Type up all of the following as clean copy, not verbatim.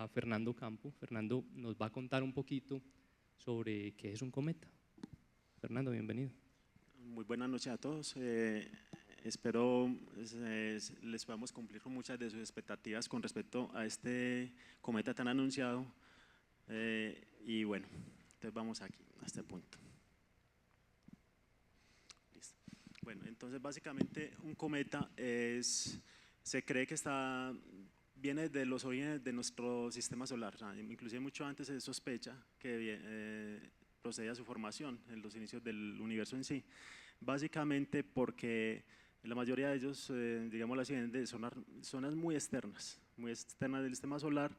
a Fernando Campo. Fernando nos va a contar un poquito sobre qué es un cometa. Fernando, bienvenido. Muy buenas noches a todos. Espero les podamos cumplir con muchas de sus expectativas con respecto a este cometa tan anunciado. Y bueno, entonces vamos aquí, a este punto. Listo. Bueno, entonces básicamente un cometa se cree que viene de los orígenes de nuestro sistema solar. Inclusive mucho antes se sospecha que procede a su formación en los inicios del universo en sí. Básicamente porque la mayoría de ellos, digámoslo así, vienen de zonas muy externas del sistema solar,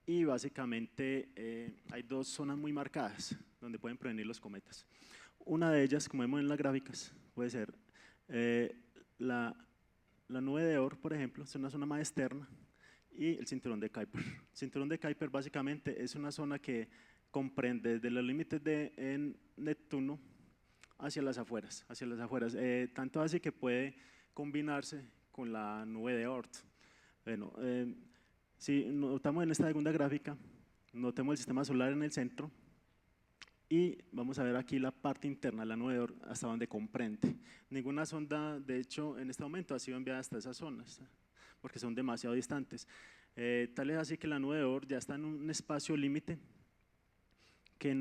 y básicamente hay dos zonas muy marcadas donde pueden provenir los cometas. Una de ellas, como vemos en las gráficas, puede ser la nube de Oort, por ejemplo, es una zona más externa, y el cinturón de Kuiper. El cinturón de Kuiper básicamente es una zona que comprende desde los límites de Neptuno hacia las afueras, tanto así que puede combinarse con la nube de Oort. Bueno, si notamos en esta segunda gráfica, notemos el sistema solar en el centro y vamos a ver aquí la parte interna, la nube de Oort, hasta donde comprende. Ninguna sonda, de hecho, en este momento ha sido enviada hasta esas zonas porque son demasiado distantes. Tal es así que la nube de Oort ya está en un espacio límite que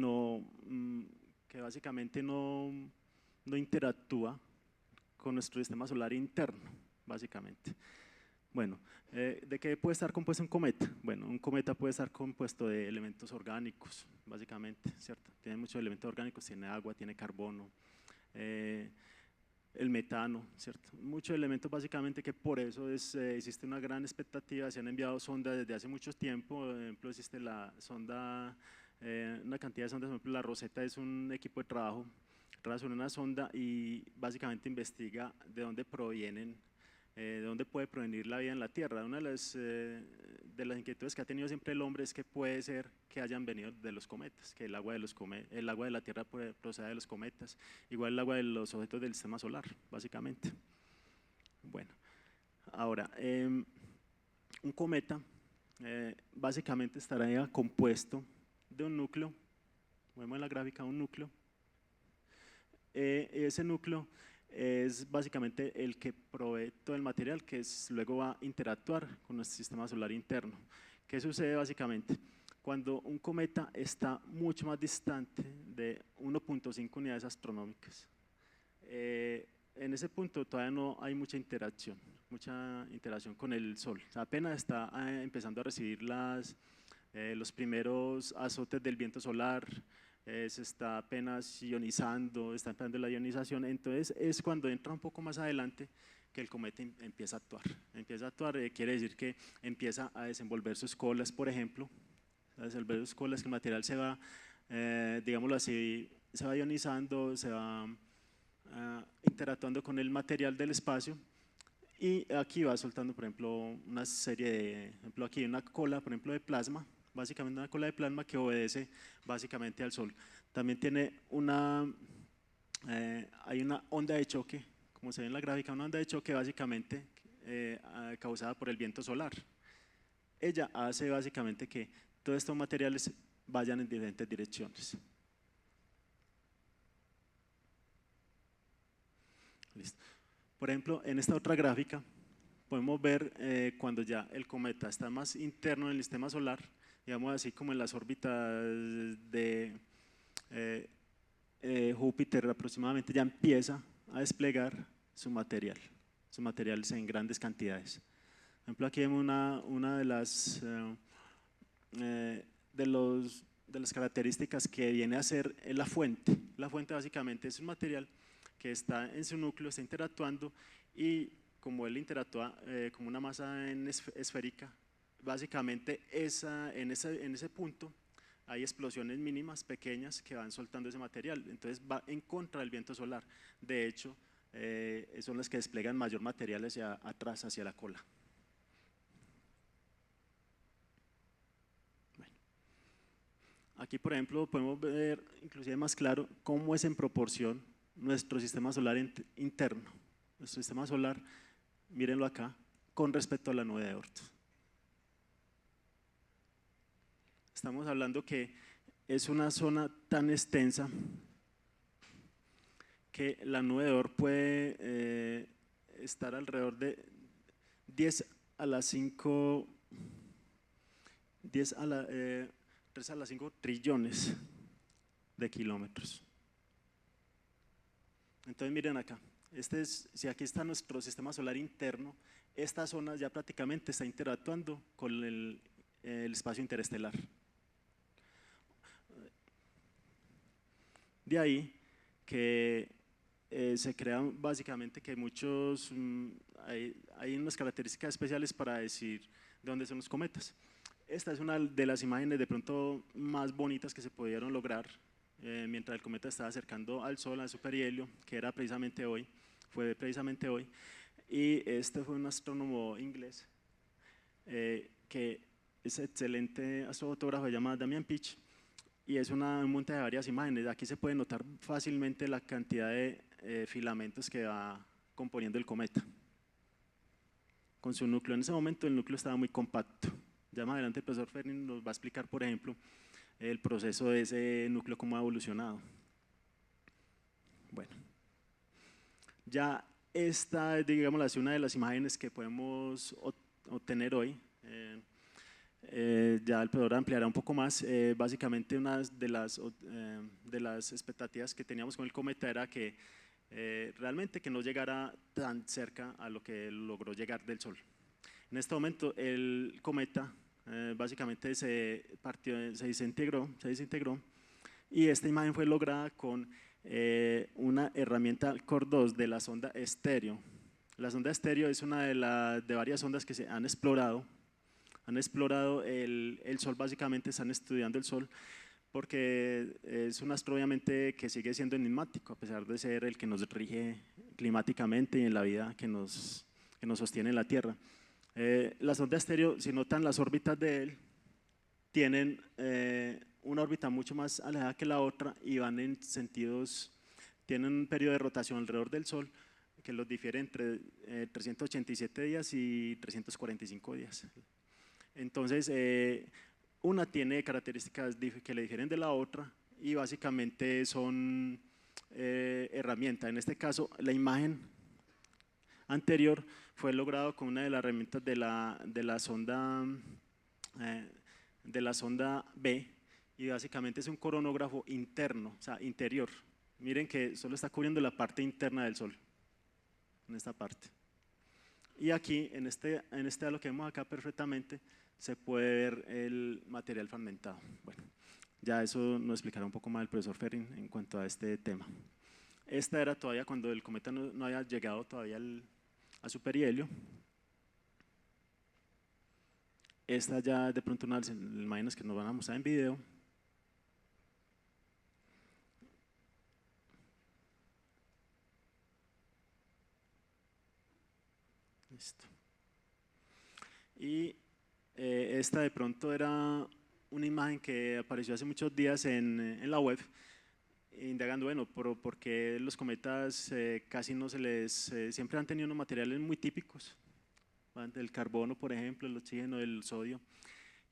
básicamente no interactúa con nuestro sistema solar interno, básicamente. Bueno, ¿de qué puede estar compuesto un cometa? Bueno, un cometa puede estar compuesto de elementos orgánicos, básicamente, ¿cierto? Tiene muchos elementos orgánicos, tiene agua, tiene carbono, el metano, ¿cierto? Muchos elementos básicamente que por eso existe una gran expectativa. Se han enviado sondas desde hace mucho tiempo. Por ejemplo, existe la sonda, una cantidad de sondas. Por ejemplo, la Rosetta es un equipo de trabajo relaciona una sonda y básicamente investiga de dónde provienen, de dónde puede provenir la vida en la Tierra. Una de las inquietudes que ha tenido siempre el hombre es que puede ser que hayan venido de los cometas, que el agua de la Tierra proceda de los cometas, igual el agua de los objetos del sistema solar, básicamente. Bueno, ahora, un cometa básicamente estaría compuesto de un núcleo, vemos en la gráfica un núcleo. Ese núcleo es básicamente el que provee todo el material que luego va a interactuar con nuestro sistema solar interno. ¿Qué sucede básicamente? Cuando un cometa está mucho más distante de 1.5 unidades astronómicas, en ese punto todavía no hay mucha interacción con el Sol. O sea, apenas está empezando a recibir los primeros azotes del viento solar, se está apenas ionizando, está empezando la ionización. Entonces es cuando entra un poco más adelante que el cometa empieza a actuar. Quiere decir que empieza a desenvolver sus colas, por ejemplo, a desenvolver sus colas, que el material se va, digámoslo así, se va ionizando, se va interactuando con el material del espacio, y aquí va soltando, por ejemplo, una serie de, por ejemplo, aquí hay una cola, por ejemplo, de plasma, básicamente una cola de plasma que obedece básicamente al Sol. También tiene hay una onda de choque, como se ve en la gráfica, una onda de choque básicamente causada por el viento solar. Ella hace básicamente que todos estos materiales vayan en diferentes direcciones. Listo. Por ejemplo, en esta otra gráfica podemos ver cuando ya el cometa está más interno en el sistema solar, digamos así como en las órbitas de Júpiter aproximadamente, ya empieza a desplegar sus materiales en grandes cantidades. Por ejemplo, aquí vemos una de las características que viene a ser la fuente. La fuente básicamente es un material que está en su núcleo, está interactuando, y como él interactúa como una masa esférica, básicamente en ese punto hay explosiones mínimas, pequeñas, que van soltando ese material. Entonces va en contra del viento solar. De hecho, son las que desplegan mayor material hacia atrás, hacia la cola. Bueno. Aquí, por ejemplo, podemos ver inclusive más claro cómo es en proporción nuestro sistema solar interno. Nuestro sistema solar, mírenlo acá, con respecto a la nube de Oort. estamos hablando que es una zona tan extensa que la nube de Oort puede estar alrededor de 10 a la 5, 3 a la 5 trillones de kilómetros. Entonces miren acá, si aquí está nuestro sistema solar interno, esta zona ya prácticamente está interactuando con el espacio interestelar. De ahí que se crean básicamente que muchos, hay unas características especiales para decir de dónde son los cometas. Esta es una de las imágenes de pronto más bonitas que se pudieron lograr mientras el cometa estaba acercando al Sol, al superhelio, que era precisamente hoy, fue precisamente hoy. Y este fue un astrónomo inglés que es excelente astrofotógrafo, se llama Damian Pitch, y es un monte de varias imágenes. Aquí se puede notar fácilmente la cantidad de filamentos que va componiendo el cometa con su núcleo. En ese momento el núcleo estaba muy compacto. Ya más adelante el profesor Ferrin nos va a explicar, por ejemplo, el proceso de ese núcleo, cómo ha evolucionado. Bueno, ya esta es, digamos así, una de las imágenes que podemos obtener hoy. Ya el profesor ampliará un poco más. Básicamente una de las expectativas que teníamos con el cometa era que realmente que no llegara tan cerca a lo que logró llegar del Sol. En este momento el cometa básicamente se desintegró, y esta imagen fue lograda con una herramienta Core 2 de la sonda Estéreo. La sonda Estéreo es una de varias sondas que se han explorado el Sol, básicamente están estudiando el Sol porque es un astro obviamente que sigue siendo enigmático a pesar de ser el que nos rige climáticamente y en la vida que nos sostiene en la Tierra. La sonda Estéreo, si notan las órbitas de él, tienen una órbita mucho más alejada que la otra y van en sentidos, tienen un periodo de rotación alrededor del Sol que los difiere entre 387 días y 345 días. Entonces, una tiene características que le difieren de la otra y básicamente son herramientas. En este caso, la imagen anterior fue logrado con una de las herramientas de la sonda B, y básicamente es un coronógrafo interno, o sea, interior. Miren que solo está cubriendo la parte interna del Sol, en esta parte. Y aquí, en este lo que vemos acá perfectamente, se puede ver el material fragmentado. Bueno, ya eso nos explicará un poco más el profesor Ferrin en cuanto a este tema. Esta era todavía cuando el cometa no había llegado todavía a su perihelio. Esta ya de pronto una de las imágenes que nos van a mostrar en video. Listo. Y esta de pronto era una imagen que apareció hace muchos días en la web, indagando, bueno, por qué los cometas casi no se les, siempre han tenido unos materiales muy típicos, el carbono, por ejemplo, el oxígeno, el sodio,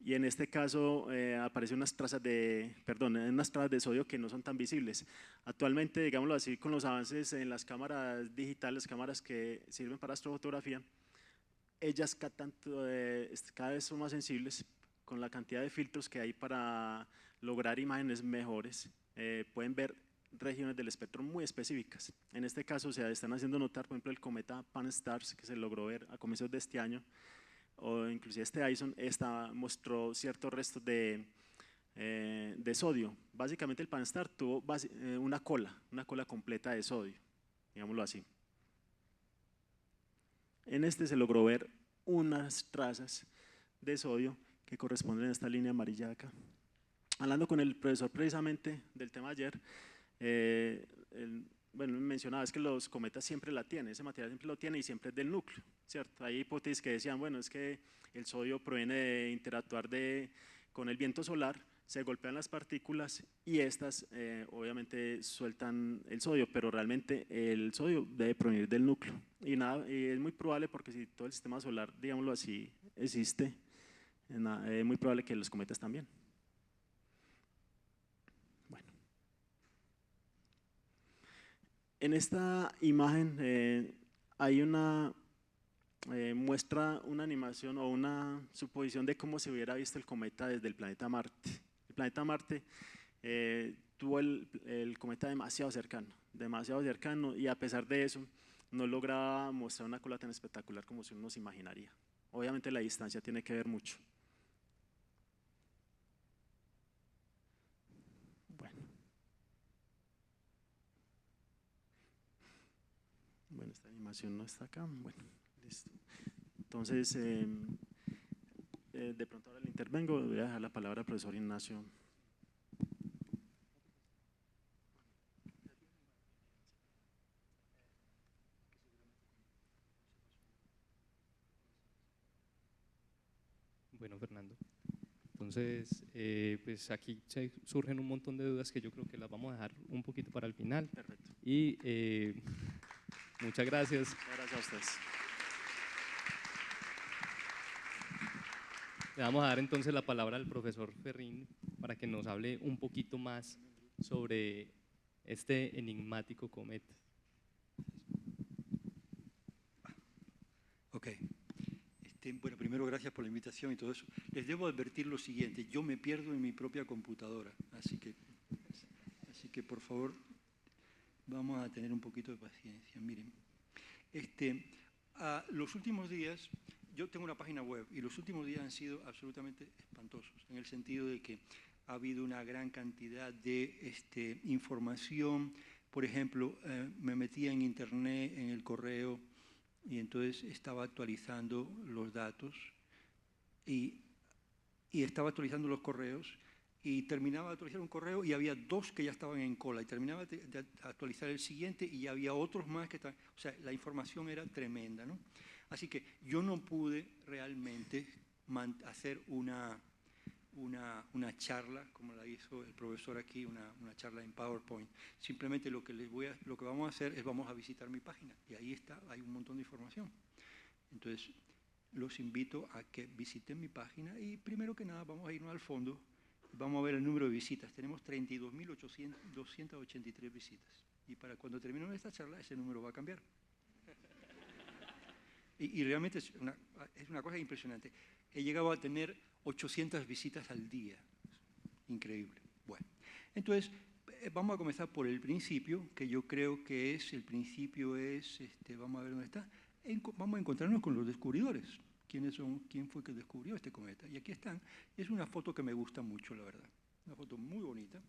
y en este caso aparecen unas trazas de sodio que no son tan visibles. Actualmente, digámoslo así, con los avances en las cámaras digitales, cámaras que sirven para astrofotografía, ellas cada vez son más sensibles con la cantidad de filtros que hay para lograr imágenes mejores. Pueden ver regiones del espectro muy específicas. En este caso se están haciendo notar, por ejemplo, el cometa Pan-STARRS, que se logró ver a comienzos de este año, o inclusive este ISON mostró ciertos restos de sodio. Básicamente el Pan-STARRS tuvo una cola completa de sodio, digámoslo así. En este se logró ver unas trazas de sodio que corresponden a esta línea amarilla de acá. Hablando con el profesor precisamente del tema ayer, bueno, mencionaba es que los cometas siempre la tienen, ese material siempre lo tiene y siempre es del núcleo, ¿cierto? Hay hipótesis que decían, bueno, es que el sodio proviene de interactuar con el viento solar, se golpean las partículas y estas obviamente sueltan el sodio, pero realmente el sodio debe provenir del núcleo y es muy probable porque si todo el sistema solar, digámoslo así, existe, es muy probable que los cometas también. En esta imagen hay una, muestra una animación o una suposición de cómo se hubiera visto el cometa desde el planeta Marte. El planeta Marte tuvo el cometa demasiado cercano y a pesar de eso no lograba mostrar una cola tan espectacular como si uno se imaginaría. Obviamente la distancia tiene que ver mucho. Bueno, esta animación no está acá. Bueno, listo. Entonces, de pronto ahora le intervengo. Voy a dejar la palabra al profesor Ignacio. Bueno, Fernando. Entonces, pues aquí surgen un montón de dudas que yo creo que las vamos a dejar un poquito para el final. Perfecto. Y muchas gracias. Gracias a ustedes. Le vamos a dar entonces la palabra al profesor Ferrín para que nos hable un poquito más sobre este enigmático cometa. Ok. Bueno, primero gracias por la invitación y todo eso. Les debo advertir lo siguiente, yo me pierdo en mi propia computadora, así que por favor vamos a tener un poquito de paciencia. Miren, los últimos días, yo tengo una página web y los últimos días han sido absolutamente espantosos, en el sentido de que ha habido una gran cantidad de información. Por ejemplo, me metía en internet, en el correo, y entonces estaba actualizando los datos y estaba actualizando los correos y terminaba de actualizar un correo y había 2 que ya estaban en cola y terminaba de actualizar el siguiente y ya había otros más que estaban… O sea, la información era tremenda, ¿no? Así que yo no pude realmente hacer una charla, como la hizo el profesor aquí, una charla en PowerPoint. Simplemente lo que vamos a hacer es vamos a visitar mi página y ahí está, hay un montón de información. Entonces, los invito a que visiten mi página y primero que nada vamos a irnos al fondo y vamos a ver el número de visitas. Tenemos 32.283 visitas y para cuando terminemos esta charla ese número va a cambiar. Y realmente es una cosa impresionante. He llegado a tener 800 visitas al día. Increíble. Bueno, entonces vamos a comenzar por el principio, que yo creo que el principio es, vamos a ver dónde está, vamos a encontrarnos con los descubridores. ¿Quién fue que descubrió este cometa? Y aquí están. Es una foto que me gusta mucho, la verdad. Una foto muy bonita.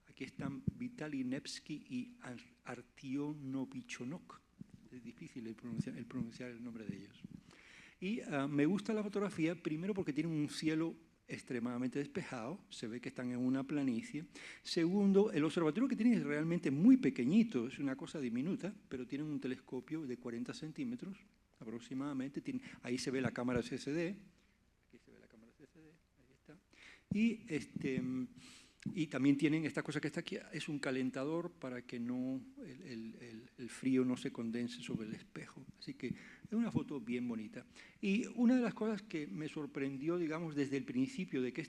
Aquí están Vitaly Nevsky y Artyom Novichonok. Es difícil pronunciar el nombre de ellos. Y me gusta la fotografía, primero porque tiene un cielo extremadamente despejado, se ve que están en una planicie. Segundo, el observatorio que tienen es realmente muy pequeñito, es una cosa diminuta, pero tienen un telescopio de 40 centímetros aproximadamente. Ahí se ve la cámara CCD, aquí se ve la cámara CCD, ahí está. Y también tienen esta cosa que está aquí, es un calentador para que el frío no se condense sobre el espejo. Así que es una foto bien bonita. Y una de las cosas que me sorprendió, digamos, desde el principio de que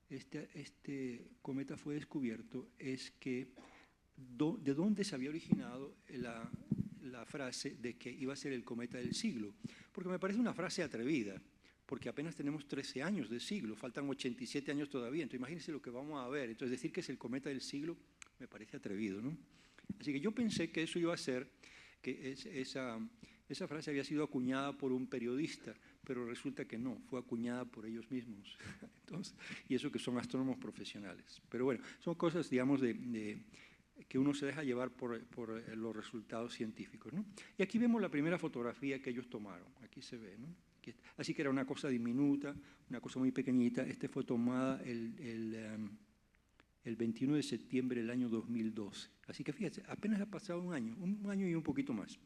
este cometa fue descubierto es que de dónde se había originado la frase de que iba a ser el cometa del siglo. Porque me parece una frase atrevida, porque apenas tenemos 13 años de siglo, faltan 87 años todavía, entonces imagínense lo que vamos a ver. Entonces decir que es el cometa del siglo me parece atrevido, ¿no? Así que yo pensé que eso iba a ser, que esa frase había sido acuñada por un periodista, pero resulta que no, fue acuñada por ellos mismos. Entonces, y eso que son astrónomos profesionales. Pero bueno, son cosas, digamos, que uno se deja llevar por los resultados científicos, ¿no? Y aquí vemos la primera fotografía que ellos tomaron, aquí se ve, ¿no? Así que era una cosa diminuta, una cosa muy pequeñita. Esta fue tomada el 21 de septiembre del año 2012. Así que fíjense, apenas ha pasado un año y un poquito más.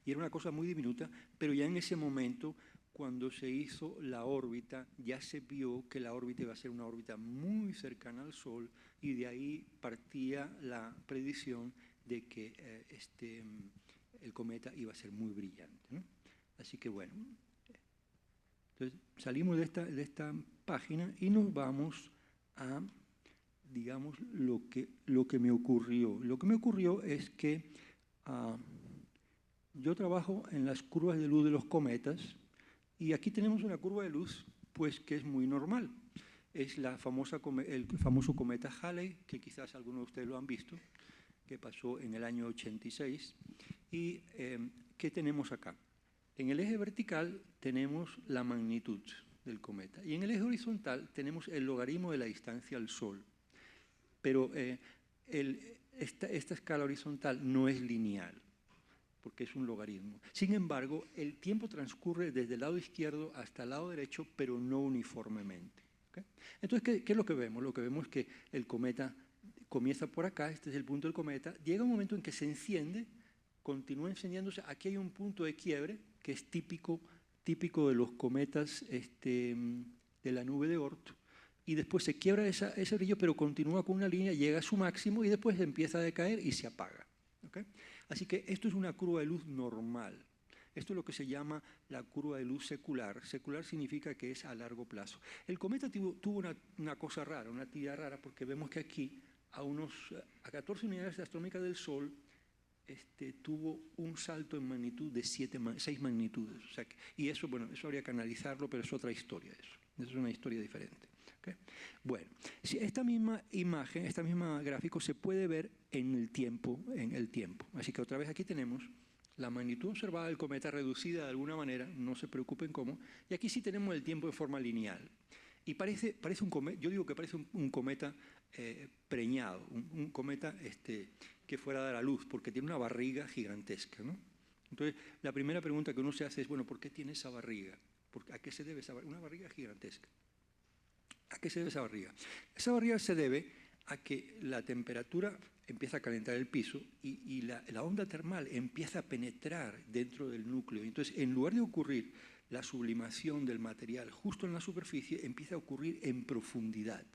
Y era una cosa muy diminuta, pero ya en ese momento, cuando se hizo la órbita, ya se vio que la órbita iba a ser una órbita muy cercana al Sol y de ahí partía la predicción de que el cometa iba a ser muy brillante, ¿no? Así que bueno, entonces salimos de esta página y nos vamos a digamos, lo que me ocurrió. Lo que me ocurrió es que yo trabajo en las curvas de luz de los cometas y aquí tenemos una curva de luz pues, que es muy normal. Es el famoso cometa Halley, que quizás algunos de ustedes lo han visto, que pasó en el año 86. ¿Y qué tenemos acá? En el eje vertical tenemos la magnitud del cometa y en el eje horizontal tenemos el logaritmo de la distancia al Sol. Pero esta escala horizontal no es lineal, porque es un logaritmo. Sin embargo, el tiempo transcurre desde el lado izquierdo hasta el lado derecho, pero no uniformemente. ¿Okay? Entonces, ¿qué es lo que vemos? Lo que vemos es que el cometa comienza por acá, este es el punto del cometa, llega un momento en que se enciende, continúa encendiéndose, aquí hay un punto de quiebre que es típico de los cometas de la nube de Oort, y después se quiebra ese brillo, pero continúa con una línea, llega a su máximo y después empieza a decaer y se apaga. ¿Okay? Así que esto es una curva de luz normal. Esto es lo que se llama la curva de luz secular. Secular significa que es a largo plazo. El cometa tuvo una cosa rara, una actividad rara, porque vemos que aquí, a 14 unidades astronómicas del Sol, tuvo un salto en magnitud de 6 magnitudes. O sea, y eso, bueno, eso habría que analizarlo, pero es otra historia eso. Es una historia diferente. ¿Okay? Bueno, esta misma imagen, este mismo gráfico se puede ver en el tiempo. Así que otra vez aquí tenemos la magnitud observada del cometa reducida de alguna manera, no se preocupen cómo, y aquí sí tenemos el tiempo de forma lineal. Y parece un cometa, yo digo que parece un cometa preñado, un cometa que fuera a dar a luz, porque tiene una barriga gigantesca, ¿no? Entonces, la primera pregunta que uno se hace es, bueno, ¿por qué tiene esa barriga? ¿A qué se debe esa barriga? Una barriga gigantesca. ¿A qué se debe esa barriga? Esa barriga se debe a que la temperatura empieza a calentar el piso y la onda termal empieza a penetrar dentro del núcleo. Entonces, en lugar de ocurrir la sublimación del material justo en la superficie, empieza a ocurrir en profundidad.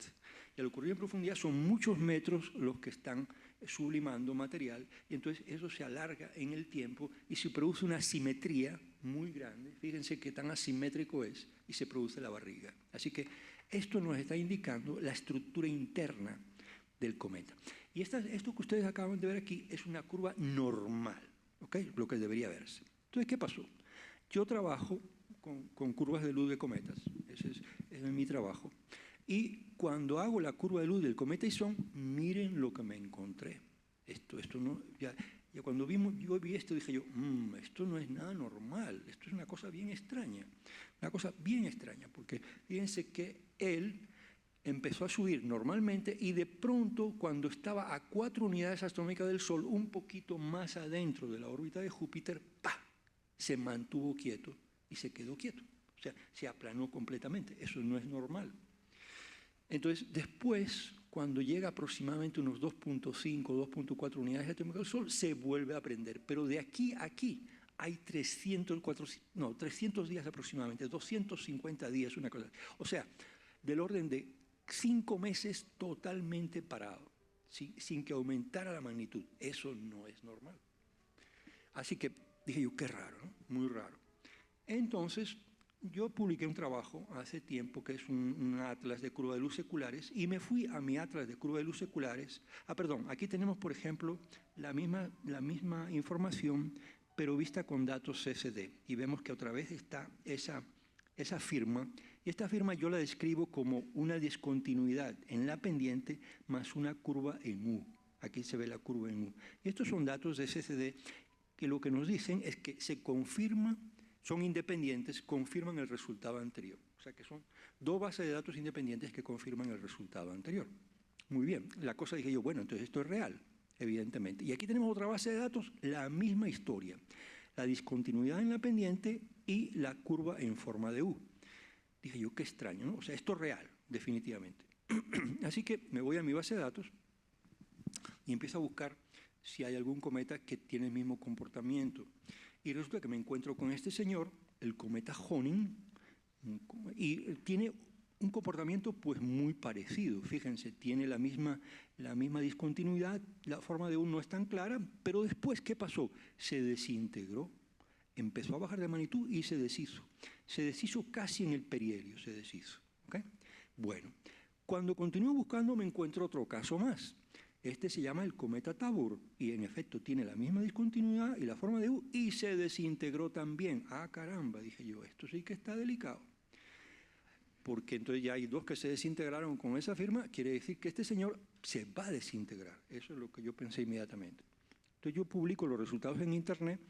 Y al ocurrir en profundidad son muchos metros los que están sublimando material, y entonces eso se alarga en el tiempo y se produce una asimetría muy grande. Fíjense qué tan asimétrico es y se produce la barriga. Así que esto nos está indicando la estructura interna del cometa. Y esto que ustedes acaban de ver aquí es una curva normal, ¿okay? Lo que debería verse. Entonces, ¿qué pasó? Yo trabajo con curvas de luz de cometas, ese es mi trabajo. Y cuando hago la curva de luz del cometa Ison, miren lo que me encontré. Esto no, ya cuando yo vi esto dije yo, esto no es nada normal, esto es una cosa bien extraña. Una cosa bien extraña, porque fíjense que él empezó a subir normalmente y de pronto cuando estaba a 4 unidades astronómicas del Sol, un poquito más adentro de la órbita de Júpiter, ¡pah!, se mantuvo quieto y se quedó quieto. O sea, se aplanó completamente. Eso no es normal. Entonces, después, cuando llega aproximadamente unos 2.5, 2.4 unidades astronómicas del Sol, se vuelve a prender. Pero de aquí a aquí hay 300 días aproximadamente, 250 días, una cosa. O sea, del orden de 5 meses totalmente parado, sin que aumentara la magnitud. Eso no es normal. Así que dije yo, qué raro, ¿no? Muy raro. Entonces, yo publiqué un trabajo hace tiempo que es un atlas de curva de luz seculares y me fui a mi atlas de curva de luz seculares. Aquí tenemos, por ejemplo, la misma información, pero vista con datos CCD. Y vemos que otra vez está esa firma. Y esta firma yo la describo como una discontinuidad en la pendiente más una curva en U. Aquí se ve la curva en U. Y estos son datos de CCD que lo que nos dicen es que se confirma, son independientes, confirman el resultado anterior. O sea que son 2 bases de datos independientes que confirman el resultado anterior. Muy bien, la cosa dije yo, bueno, entonces esto es real, evidentemente. Y aquí tenemos otra base de datos, la misma historia. La discontinuidad en la pendiente y la curva en forma de U. Dije yo, qué extraño, ¿no? O sea, esto es real, definitivamente. Así que me voy a mi base de datos y empiezo a buscar si hay algún cometa que tiene el mismo comportamiento. Y resulta que me encuentro con este señor, el cometa Honing, y tiene un comportamiento pues muy parecido. Fíjense, tiene la misma discontinuidad, la forma de U no es tan clara, pero después, ¿qué pasó? Se desintegró, empezó a bajar de magnitud y se deshizo. Se deshizo casi en el perihelio, se deshizo. ¿Okay? Bueno, Cuando continúo buscando me encuentro otro caso más. Este se llama el cometa Tabor y en efecto tiene la misma discontinuidad y la forma de U y se desintegró también. Ah, caramba, dije yo, esto sí que está delicado. Porque entonces ya hay dos que se desintegraron con esa firma, quiere decir que este señor se va a desintegrar. Eso es lo que yo pensé inmediatamente. Entonces yo publico los resultados en internet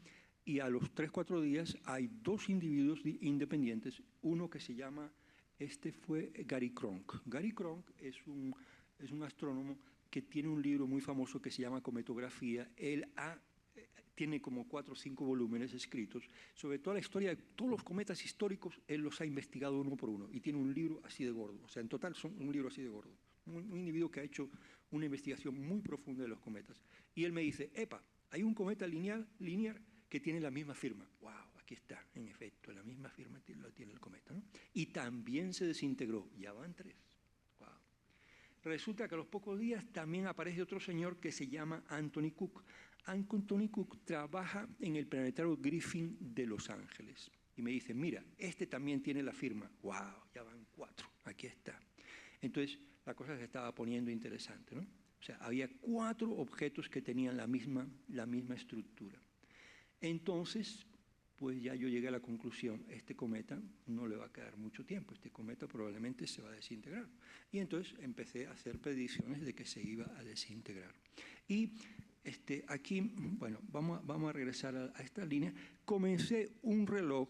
y a los 3-4 días hay dos individuos independientes, uno que se llama, este fue Gary Kronk. Gary Kronk es un astrónomo que tiene un libro muy famoso que se llama Cometografía. Él tiene como 4 o 5 volúmenes escritos sobre toda la historia de todos los cometas históricos. Él los ha investigado uno por uno y tiene un libro así de gordo. O sea, en total son un libro así de gordo. Un individuo que ha hecho una investigación muy profunda de los cometas. Y él me dice, epa, hay un cometa linear que tiene la misma firma. ¡Wow! Aquí está, en efecto, la misma firma lo tiene el cometa, ¿no? Y también se desintegró. Ya van 3. ¡Wow! Resulta que a los pocos días también aparece otro señor que se llama Anthony Cook. Anthony Cook trabaja en el planetario Griffin de Los Ángeles. Y me dice, mira, este también tiene la firma. ¡Wow! Ya van 4. Aquí está. Entonces, la cosa se estaba poniendo interesante, ¿no? O sea, había 4 objetos que tenían la misma estructura. Entonces, pues ya yo llegué a la conclusión, este cometa no le va a quedar mucho tiempo, este cometa probablemente se va a desintegrar. Y entonces empecé a hacer predicciones de que se iba a desintegrar. Y aquí, bueno, vamos a regresar a esta línea. Comencé un reloj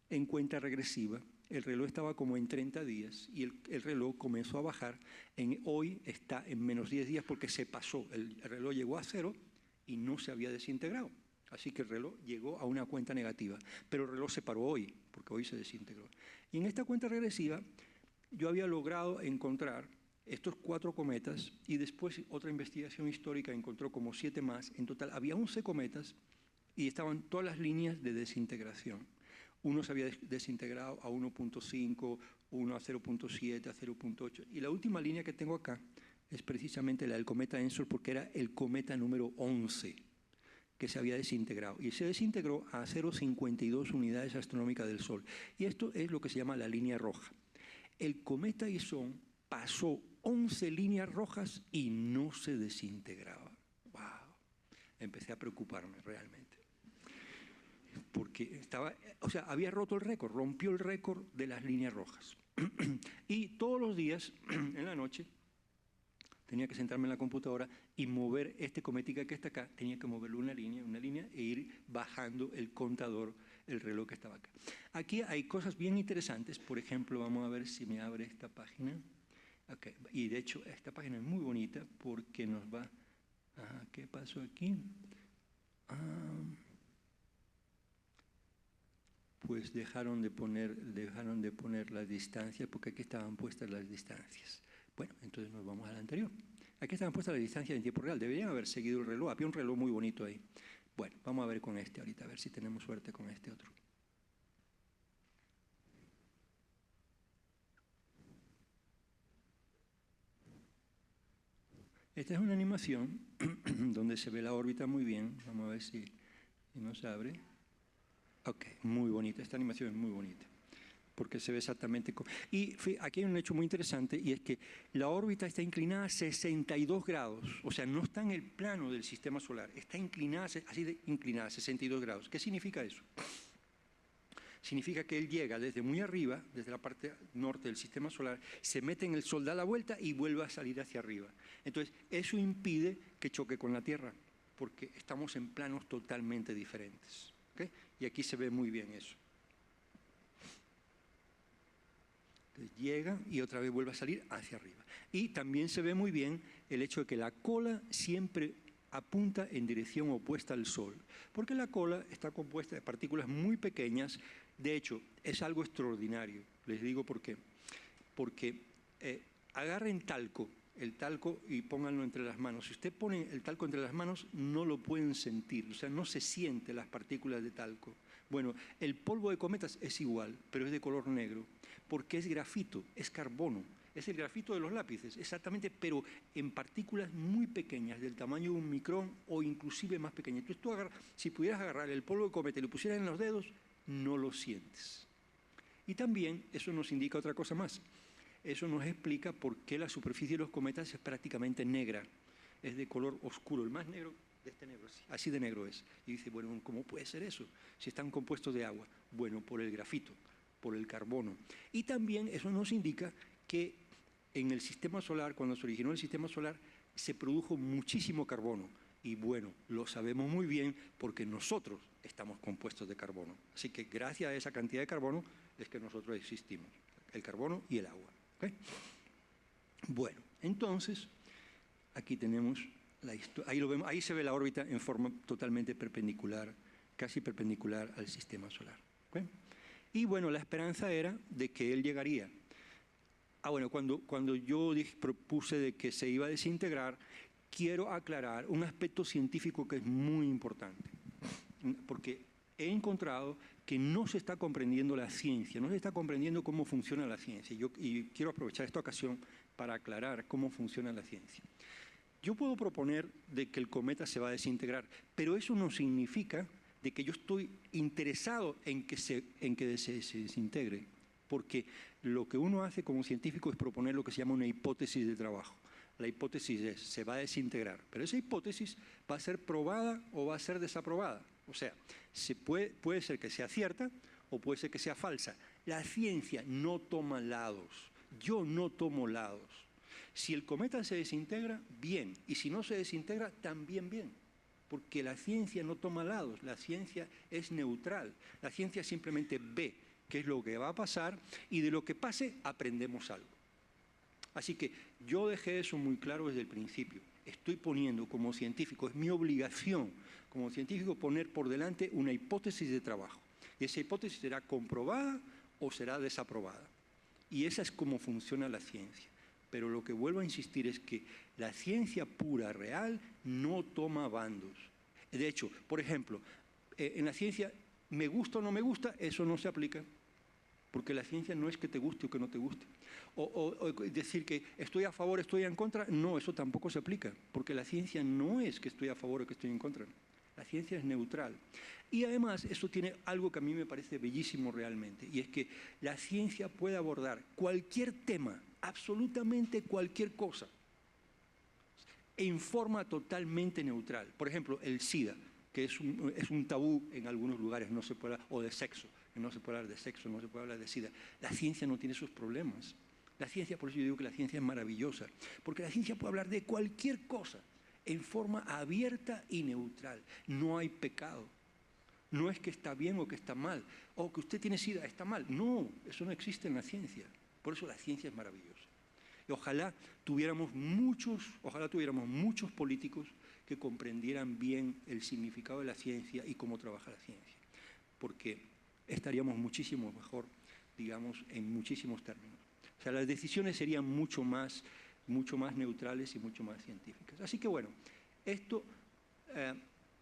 en cuenta regresiva. El reloj estaba como en 30 días y el reloj comenzó a bajar. Hoy está en menos 10 días porque se pasó. El reloj llegó a 0 y no se había desintegrado. Así que el reloj llegó a una cuenta negativa. Pero el reloj se paró hoy, porque hoy se desintegró. Y en esta cuenta regresiva yo había logrado encontrar estos 4 cometas y después otra investigación histórica encontró como 7 más. En total había 11 cometas y estaban todas las líneas de desintegración. Uno se había desintegrado a 1.5, uno a 0.7, a 0.8. Y la última línea que tengo acá es precisamente la del cometa Ensor, porque era el cometa número 11 que se había desintegrado. Y se desintegró a 0,52 unidades astronómicas del Sol. Y esto es lo que se llama la línea roja. El cometa Ison pasó 11 líneas rojas y no se desintegraba. ¡Wow! Empecé a preocuparme realmente. Porque había roto el récord, rompió el récord de las líneas rojas. Y todos los días, en la noche, tenía que sentarme en la computadora y mover este cometica que está acá, tenía que moverlo una línea e ir bajando el contador, el reloj que estaba acá. Aquí hay cosas bien interesantes, por ejemplo, vamos a ver si me abre esta página. Okay. Y de hecho, esta página es muy bonita porque nos va... ¿qué pasó aquí? Pues dejaron de poner las distancias porque aquí estaban puestas las distancias. Bueno, entonces nos vamos al anterior. Aquí estaban puestas las distancias en tiempo real. Deberían haber seguido el reloj. Había un reloj muy bonito ahí. Bueno, vamos a ver con este ahorita, a ver si tenemos suerte con este otro. Esta es una animación donde se ve la órbita muy bien. Vamos a ver si nos abre. Ok, muy bonita. Esta animación es muy bonita, porque se ve exactamente... Y aquí hay un hecho muy interesante, y es que la órbita está inclinada a 62 grados, o sea, no está en el plano del sistema solar, está inclinada, así de inclinada, a 62 grados. ¿Qué significa eso? Significa que él llega desde muy arriba, desde la parte norte del sistema solar, se mete en el Sol, da la vuelta y vuelve a salir hacia arriba. Entonces, eso impide que choque con la Tierra, porque estamos en planos totalmente diferentes. ¿Okay? Y aquí se ve muy bien eso. Entonces, llega y otra vez vuelve a salir hacia arriba. Y también se ve muy bien el hecho de que la cola siempre apunta en dirección opuesta al Sol, porque la cola está compuesta de partículas muy pequeñas. De hecho, es algo extraordinario. Les digo por qué. Porque agarren el talco y pónganlo entre las manos. Si usted pone el talco entre las manos, no lo pueden sentir, o sea, no se sienten las partículas de talco. Bueno, el polvo de cometas es igual, pero es de color negro, porque es grafito, es carbono, es el grafito de los lápices, exactamente, pero en partículas muy pequeñas, del tamaño de un micrón o inclusive más pequeñas. Entonces tú si pudieras agarrar el polvo de cometa y lo pusieras en los dedos, no lo sientes. Y también eso nos indica otra cosa más. eso nos explica por qué la superficie de los cometas es prácticamente negra, es de color oscuro, el más negro de este negro, así de negro es. Y dice, bueno, ¿cómo puede ser eso? Si están compuestos de agua. Bueno, por el grafito, por el carbono. Y también eso nos indica que en el sistema solar, cuando se originó el sistema solar, se produjo muchísimo carbono. Y bueno, lo sabemos muy bien porque nosotros estamos compuestos de carbono. Así que gracias a esa cantidad de carbono es que nosotros existimos, el carbono y el agua. ¿Okay? Bueno, entonces, aquí tenemos la historia. Ahí lo vemos, ahí se ve la órbita en forma totalmente perpendicular, casi perpendicular al sistema solar. ¿Okay? Y bueno, la esperanza era de que él llegaría. Bueno, cuando yo propuse de que se iba a desintegrar, quiero aclarar un aspecto científico que es muy importante, porque he encontrado que no se está comprendiendo la ciencia, no se está comprendiendo cómo funciona la ciencia. Y quiero aprovechar esta ocasión para aclarar cómo funciona la ciencia. Yo puedo proponer de que el cometa se va a desintegrar, pero eso no significa de que yo estoy interesado en que se desintegre, porque lo que uno hace como científico es proponer lo que se llama una hipótesis de trabajo. La hipótesis es, se va a desintegrar, pero esa hipótesis va a ser probada o va a ser desaprobada. O sea, puede ser que sea cierta o puede ser que sea falsa. La ciencia no toma lados, yo no tomo lados. Si el cometa se desintegra, bien, y si no se desintegra, también bien, porque la ciencia no toma lados, la ciencia es neutral, la ciencia simplemente ve qué es lo que va a pasar y de lo que pase aprendemos algo. Así que yo dejé eso muy claro desde el principio. Estoy poniendo como científico, es mi obligación como científico poner por delante una hipótesis de trabajo. Y esa hipótesis será comprobada o será desaprobada. Y esa es cómo funciona la ciencia. Pero lo que vuelvo a insistir es que la ciencia pura, real, no toma bandos. De hecho, por ejemplo, en la ciencia, me gusta o no me gusta, eso no se aplica. Porque la ciencia no es que te guste o que no te guste. O decir que estoy a favor, estoy en contra, no, eso tampoco se aplica. Porque la ciencia no es que estoy a favor o que estoy en contra. La ciencia es neutral. Y además, eso tiene algo que a mí me parece bellísimo realmente, y es que la ciencia puede abordar cualquier tema, absolutamente cualquier cosa, en forma totalmente neutral. Por ejemplo, el SIDA, que es un tabú en algunos lugares, no se puede hablar, o de sexo, no se puede hablar de sexo, no se puede hablar de SIDA. La ciencia no tiene esos problemas. La ciencia, por eso yo digo que la ciencia es maravillosa, porque la ciencia puede hablar de cualquier cosa en forma abierta y neutral. No hay pecado. No es que está bien o que está mal, o que usted tiene SIDA, está mal. No, eso no existe en la ciencia. Por eso la ciencia es maravillosa. Y ojalá tuviéramos muchos políticos que comprendieran bien el significado de la ciencia y cómo trabaja la ciencia, porque estaríamos muchísimo mejor, digamos, en muchísimos términos. O sea, las decisiones serían mucho más neutrales y mucho más científicas. Así que bueno, esto,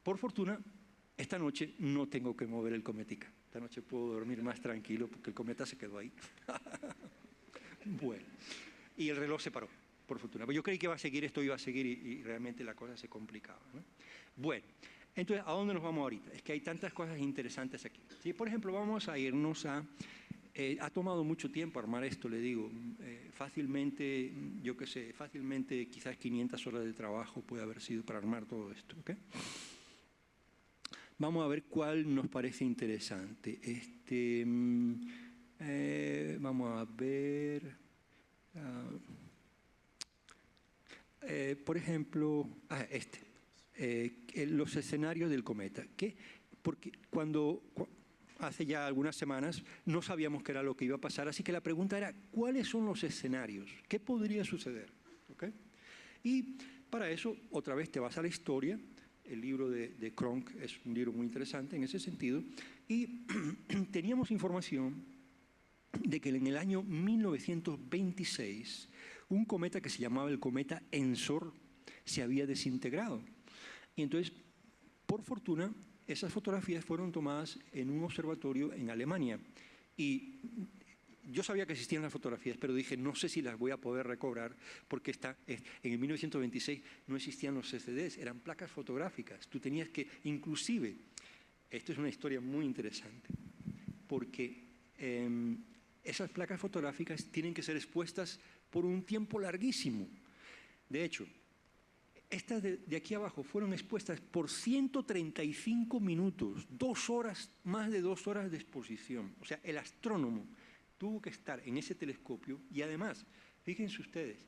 por fortuna, esta noche no tengo que mover el cometica. Esta noche puedo dormir más tranquilo porque el cometa se quedó ahí. Bueno, y el reloj se paró, por fortuna. Pero yo creí que esto iba a seguir y realmente la cosa se complicaba, ¿no? Bueno, entonces, ¿a dónde nos vamos ahorita? Es que hay tantas cosas interesantes aquí. ¿Sí? Por ejemplo, vamos a irnos a... ha tomado mucho tiempo armar esto, le digo. Fácilmente, yo qué sé, fácilmente quizás 500 horas de trabajo puede haber sido para armar todo esto, ¿ok? Vamos a ver cuál nos parece interesante. Vamos a ver... por ejemplo, los escenarios del cometa. Porque hace ya algunas semanas no sabíamos qué era lo que iba a pasar, así que la pregunta era, ¿cuáles son los escenarios? ¿Qué podría suceder? ¿Okay? Y para eso, otra vez te vas a la historia. El libro de Cronk es un libro muy interesante en ese sentido. Y teníamos información de que en el año 1926 un cometa que se llamaba el cometa Ensor se había desintegrado. Y entonces, por fortuna, esas fotografías fueron tomadas en un observatorio en Alemania. Y yo sabía que existían las fotografías, pero dije, no sé si las voy a poder recobrar, porque en el 1926 no existían los CCDs, eran placas fotográficas. Tú tenías que, inclusive, esto es una historia muy interesante, porque esas placas fotográficas tienen que ser expuestas por un tiempo larguísimo. De hecho, estas de aquí abajo fueron expuestas por 135 minutos, 2 horas, más de 2 horas de exposición. O sea, el astrónomo tuvo que estar en ese telescopio y además, fíjense ustedes,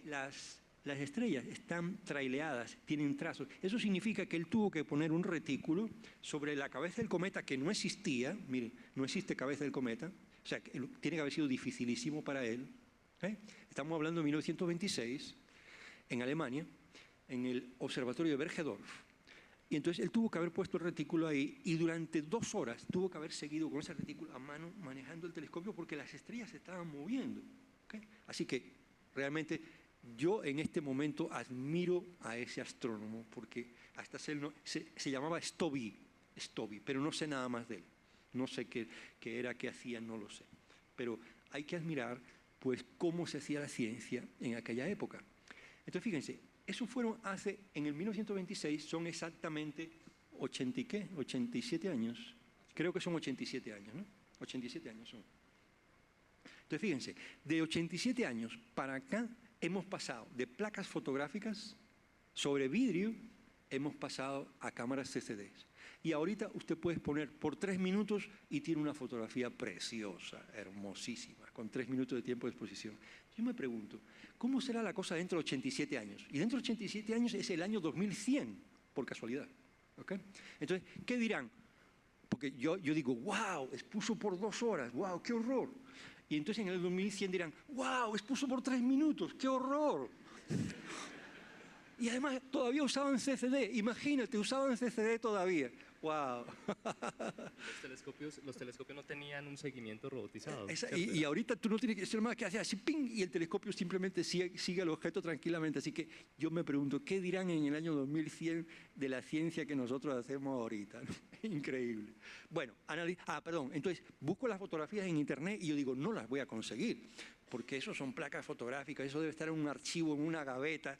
las estrellas están traileadas, tienen trazos. Eso significa que él tuvo que poner un retículo sobre la cabeza del cometa que no existía. Miren, no existe cabeza del cometa. O sea, tiene que haber sido dificilísimo para él. Estamos hablando de 1926, en Alemania, en el observatorio de Bergedorf. Y entonces él tuvo que haber puesto el retículo ahí y durante 2 horas tuvo que haber seguido con ese retículo a mano manejando el telescopio porque las estrellas se estaban moviendo. Así que realmente yo en este momento admiro a ese astrónomo porque hasta se llamaba Stobby, pero no sé nada más de él. No sé qué era, qué hacía, no lo sé. Pero hay que admirar pues cómo se hacía la ciencia en aquella época. Entonces fíjense, eso fueron en el 1926 son exactamente 87 años. Creo que son 87 años, ¿no? 87 años son. Entonces fíjense, de 87 años para acá hemos pasado de placas fotográficas sobre vidrio, hemos pasado a cámaras CCDs. Y ahorita usted puede poner por 3 minutos y tiene una fotografía preciosa, hermosísima, con 3 minutos de tiempo de exposición. Yo me pregunto, ¿cómo será la cosa dentro de 87 años? Y dentro de 87 años es el año 2100, por casualidad. ¿Okay? Entonces, ¿qué dirán? Porque yo digo, wow, expuso por 2 horas, wow, qué horror. Y entonces en el 2100 dirán, wow, expuso por 3 minutos, qué horror. Y además todavía usaban CCD, imagínate, usaban CCD todavía. ¡Wow! Los telescopios no tenían un seguimiento robotizado. Y ahorita tú no tienes que hacer más que hacer así, ¡ping! Y el telescopio simplemente sigue el objeto tranquilamente. Así que yo me pregunto, ¿qué dirán en el año 2100 de la ciencia que nosotros hacemos ahorita? Increíble. Bueno, entonces busco las fotografías en internet y yo digo, no las voy a conseguir, porque eso son placas fotográficas, eso debe estar en un archivo, en una gaveta.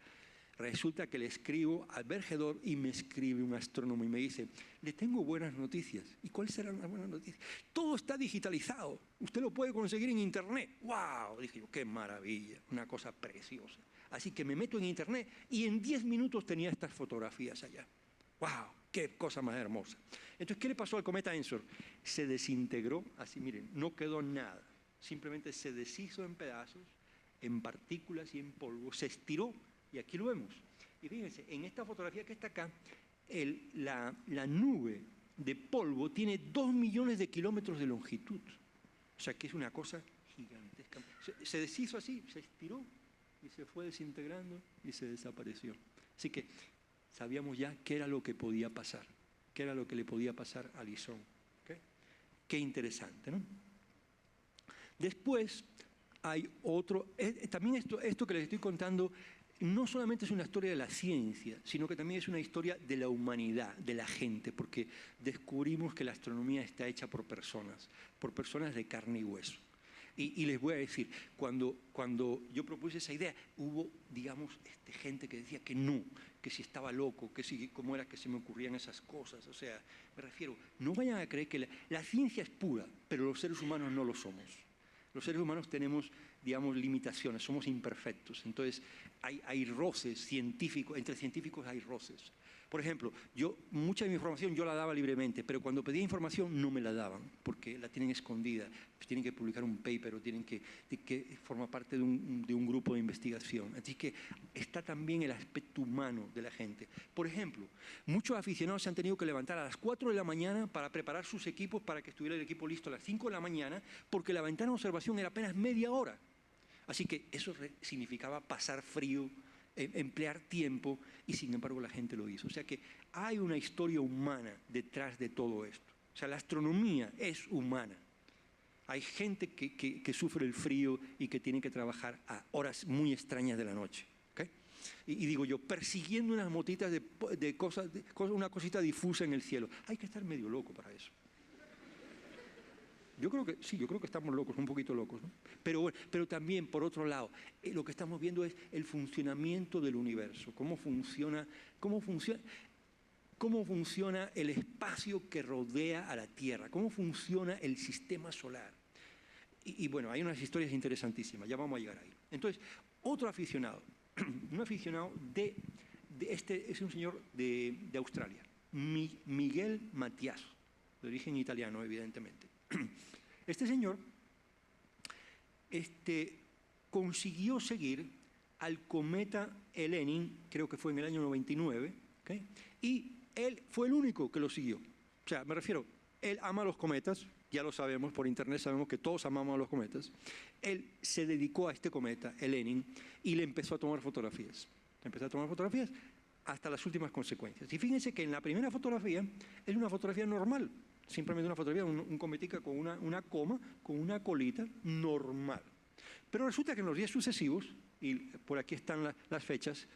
Resulta que le escribo al Bergedorf y me escribe un astrónomo y me dice, le tengo buenas noticias. ¿Y cuáles serán las buenas noticias? Todo está digitalizado, usted lo puede conseguir en internet. ¡Wow! Dije yo, qué maravilla, una cosa preciosa. Así que me meto en internet y en 10 minutos tenía estas fotografías allá. ¡Wow! ¡Qué cosa más hermosa! Entonces, ¿qué le pasó al cometa Ensor? Se desintegró, así miren, no quedó nada. Simplemente se deshizo en pedazos, en partículas y en polvo, se estiró. Y aquí lo vemos. Y fíjense, en esta fotografía que está acá, la nube de polvo tiene 2 millones de kilómetros de longitud. O sea que es una cosa gigantesca. Se deshizo así, se estiró y se fue desintegrando y se desapareció. Así que sabíamos ya qué era lo que podía pasar, qué era lo que le podía pasar a Lisón. ¿Okay? Qué interesante, ¿no? Después hay otro, también esto que les estoy contando no solamente es una historia de la ciencia, sino que también es una historia de la humanidad, de la gente, porque descubrimos que la astronomía está hecha por personas de carne y hueso. Y les voy a decir, cuando yo propuse esa idea, hubo, digamos, gente que decía que no, que si estaba loco, que si, cómo era que se me ocurrían esas cosas. O sea, me refiero, no vayan a creer que la ciencia es pura, pero los seres humanos no lo somos. Los seres humanos tenemos, digamos, limitaciones, somos imperfectos. Entonces, hay roces científicos, entre científicos hay roces. Por ejemplo, mucha de mi información yo la daba libremente, pero cuando pedía información no me la daban, porque la tienen escondida, pues tienen que publicar un paper o tienen que formar parte de un grupo de investigación. Así que está también el aspecto humano de la gente. Por ejemplo, muchos aficionados se han tenido que levantar a las 4 de la mañana para preparar sus equipos para que estuviera el equipo listo a las 5 de la mañana, porque la ventana de observación era apenas media hora. Así que eso significaba pasar frío, emplear tiempo, y sin embargo la gente lo hizo. O sea que hay una historia humana detrás de todo esto. O sea, la astronomía es humana. Hay gente que sufre el frío y que tiene que trabajar a horas muy extrañas de la noche. ¿Okay? Y digo yo, persiguiendo unas motitas de cosas, una cosita difusa en el cielo. Hay que estar medio loco para eso. Yo creo que estamos locos, un poquito locos, ¿no? Pero también, por otro lado, lo que estamos viendo es el funcionamiento del universo, cómo funciona el espacio que rodea a la Tierra, cómo funciona el sistema solar. Y bueno, hay unas historias interesantísimas, ya vamos a llegar ahí. Entonces, otro aficionado, un aficionado este es un señor de Australia, Miguel Matiaso, de origen italiano, evidentemente. Este señor consiguió seguir al cometa Elenin, creo que fue en el año 99, ¿okay? Y él fue el único que lo siguió. O sea, me refiero, él ama los cometas, ya lo sabemos, por internet sabemos que todos amamos a los cometas. Él se dedicó a este cometa, Elenin, y le empezó a tomar fotografías. Empezó a tomar fotografías hasta las últimas consecuencias. Y fíjense que en la primera fotografía es una fotografía normal, simplemente una fotografía, un cometica con una coma, con una colita normal. Pero resulta que en los días sucesivos, y por aquí están las fechas,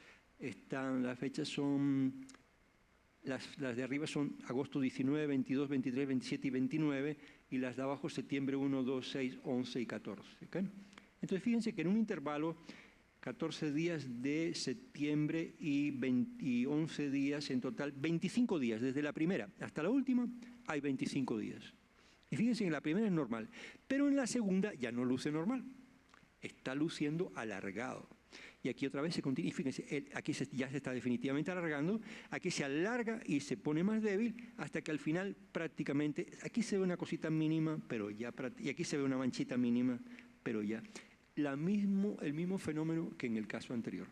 las de arriba son agosto 19, 22, 23, 27 y 29, y las de abajo septiembre 1, 2, 6, 11 y 14. ¿Okay? Entonces fíjense que en un intervalo, 14 días de septiembre y 11 días en total, 25 días, desde la primera hasta la última, hay 25 días. Y fíjense que en la primera es normal, pero en la segunda ya no luce normal, está luciendo alargado. Y aquí otra vez se continúa, y fíjense, aquí ya se está definitivamente alargando, aquí se alarga y se pone más débil hasta que al final prácticamente, aquí se ve una cosita mínima, pero ya, y aquí se ve una manchita mínima, pero ya. El mismo fenómeno que en el caso anterior.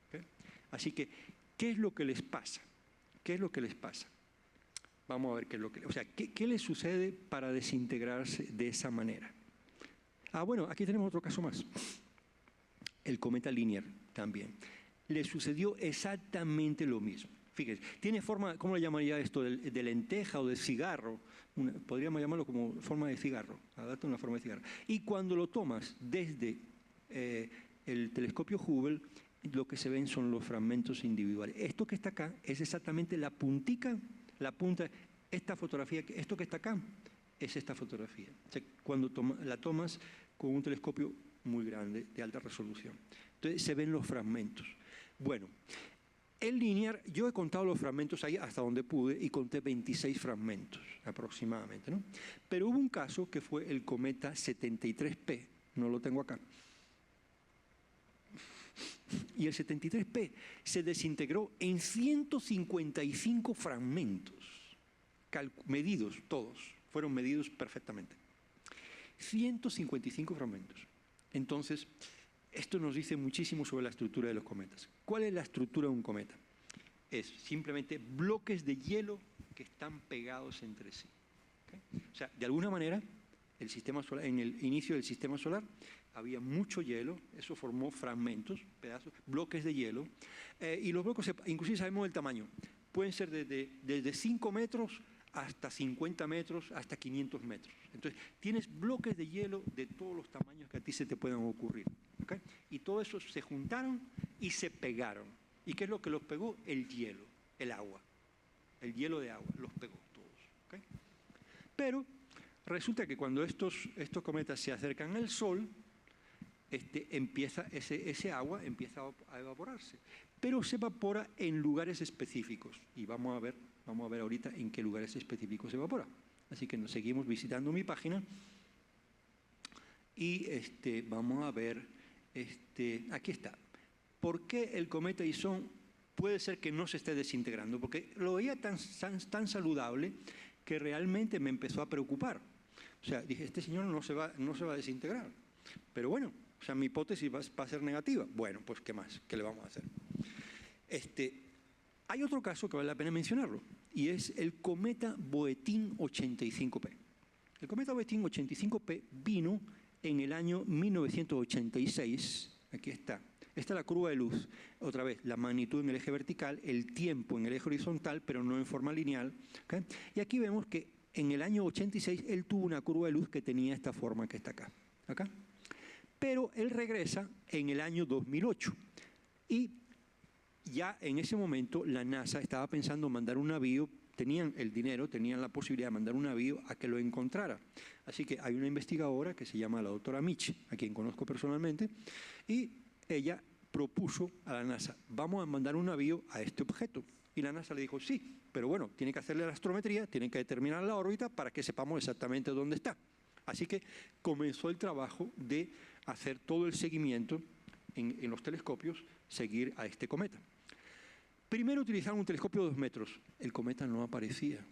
¿Okay? Así que, ¿qué es lo que les pasa? ¿Qué es lo que les pasa? Vamos a ver qué es lo que... O sea, ¿qué les sucede para desintegrarse de esa manera? Ah, bueno, aquí tenemos otro caso más. El cometa Linier también. Le sucedió exactamente lo mismo. Fíjense, tiene forma, ¿cómo le llamaría esto? De lenteja o de cigarro. Podríamos llamarlo como forma de cigarro. Adapta una forma de cigarro. Y cuando lo tomas desde el telescopio Hubble, lo que se ven son los fragmentos individuales. Esto que está acá es exactamente la puntica, la punta, esta fotografía, esto que está acá es esta fotografía. O sea, cuando la tomas con un telescopio muy grande, de alta resolución. Entonces se ven los fragmentos. Bueno, el Linear, yo he contado los fragmentos ahí hasta donde pude y conté 26 fragmentos aproximadamente, ¿no? Pero hubo un caso que fue el cometa 73P, no lo tengo acá. Y el 73P se desintegró en 155 fragmentos, medidos todos, fueron medidos perfectamente. 155 fragmentos. Entonces, esto nos dice muchísimo sobre la estructura de los cometas. ¿Cuál es la estructura de un cometa? Es simplemente bloques de hielo que están pegados entre sí. ¿Okay? O sea, de alguna manera, el sistema solar, en el inicio del sistema solar había mucho hielo, eso formó fragmentos, pedazos, bloques de hielo, y los bloques, inclusive sabemos el tamaño, pueden ser desde 5 metros hasta 50 metros, hasta 500 metros. Entonces, tienes bloques de hielo de todos los tamaños que a ti se te puedan ocurrir. ¿Okay? Y todo eso se juntaron y se pegaron. ¿Y qué es lo que los pegó? El hielo, el agua. El hielo de agua, los pegó todos. ¿Okay? Pero resulta que cuando estos cometas se acercan al Sol, ese agua empieza a evaporarse. Pero se evapora en lugares específicos. Y vamos a ver ahorita en qué lugares específicos se evapora. Así que nos seguimos visitando mi página y vamos a ver, aquí está. ¿Por qué el cometa Ison puede ser que no se esté desintegrando? Porque lo veía tan saludable que realmente me empezó a preocupar. O sea, dije, este señor no se va a desintegrar. Pero bueno, o sea, mi hipótesis va a ser negativa. Bueno, pues ¿qué más? ¿Qué le vamos a hacer? Hay otro caso que vale la pena mencionarlo, y es el cometa Boetín 85P. El cometa Boetín 85P vino en el año 1986, aquí está. Esta es la curva de luz, otra vez, la magnitud en el eje vertical, el tiempo en el eje horizontal, pero no en forma lineal. ¿Okay? Y aquí vemos que en el año 86 él tuvo una curva de luz que tenía esta forma que está acá. Pero él regresa en el año 2008 y ya en ese momento la NASA estaba pensando mandar un navío, tenían el dinero, tenían la posibilidad de mandar un navío a que lo encontrara. Así que hay una investigadora que se llama la doctora Mitch, a quien conozco personalmente, y ella propuso a la NASA, vamos a mandar un navío a este objeto. Y la NASA le dijo, sí, pero bueno, tiene que hacerle la astrometría, tiene que determinar la órbita para que sepamos exactamente dónde está. Así que comenzó el trabajo de hacer todo el seguimiento en los telescopios, seguir a este cometa. Primero utilizaron un telescopio de 2 metros. El cometa no aparecía.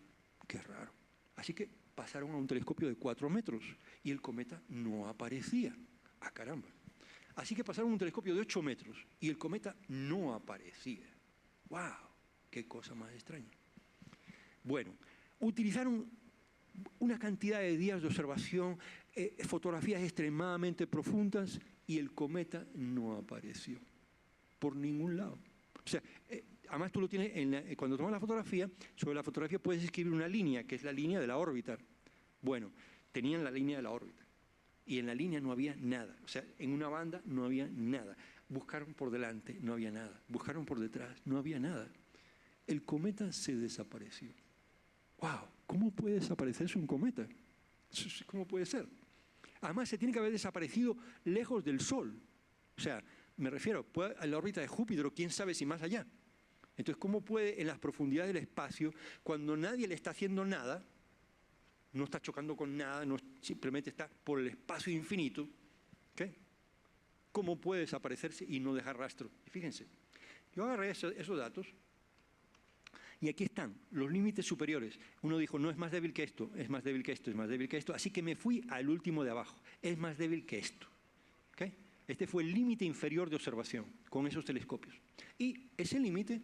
Qué raro. Así que pasaron a un telescopio de 4 metros y el cometa no aparecía. ¡Ah, caramba! Así que pasaron a un telescopio de 8 metros y el cometa no aparecía. ¡Wow! ¡Qué cosa más extraña! Bueno, utilizaron una cantidad de días de observación, fotografías extremadamente profundas y el cometa no apareció por ningún lado. O sea, además tú lo tienes, cuando tomas la fotografía, sobre la fotografía puedes escribir una línea, que es la línea de la órbita. Bueno, tenían la línea de la órbita y en la línea no había nada. O sea, en una banda no había nada. Buscaron por delante, no había nada. Buscaron por detrás, no había nada. El cometa se desapareció. ¡Wow! ¿Cómo puede desaparecerse un cometa? ¿Cómo puede ser? Además, se tiene que haber desaparecido lejos del Sol. O sea, me refiero a la órbita de Júpiter o quién sabe si más allá. Entonces, ¿cómo puede en las profundidades del espacio, cuando nadie le está haciendo nada, no está chocando con nada, no, simplemente está por el espacio infinito, ¿okay? ¿Cómo puede desaparecerse y no dejar rastro? Y fíjense, yo agarré esos datos y aquí están los límites superiores. Uno dijo, no es más débil que esto, es más débil que esto, es más débil que esto, así que me fui al último de abajo, es más débil que esto. ¿Okay? Este fue el límite inferior de observación con esos telescopios. Y ese límite,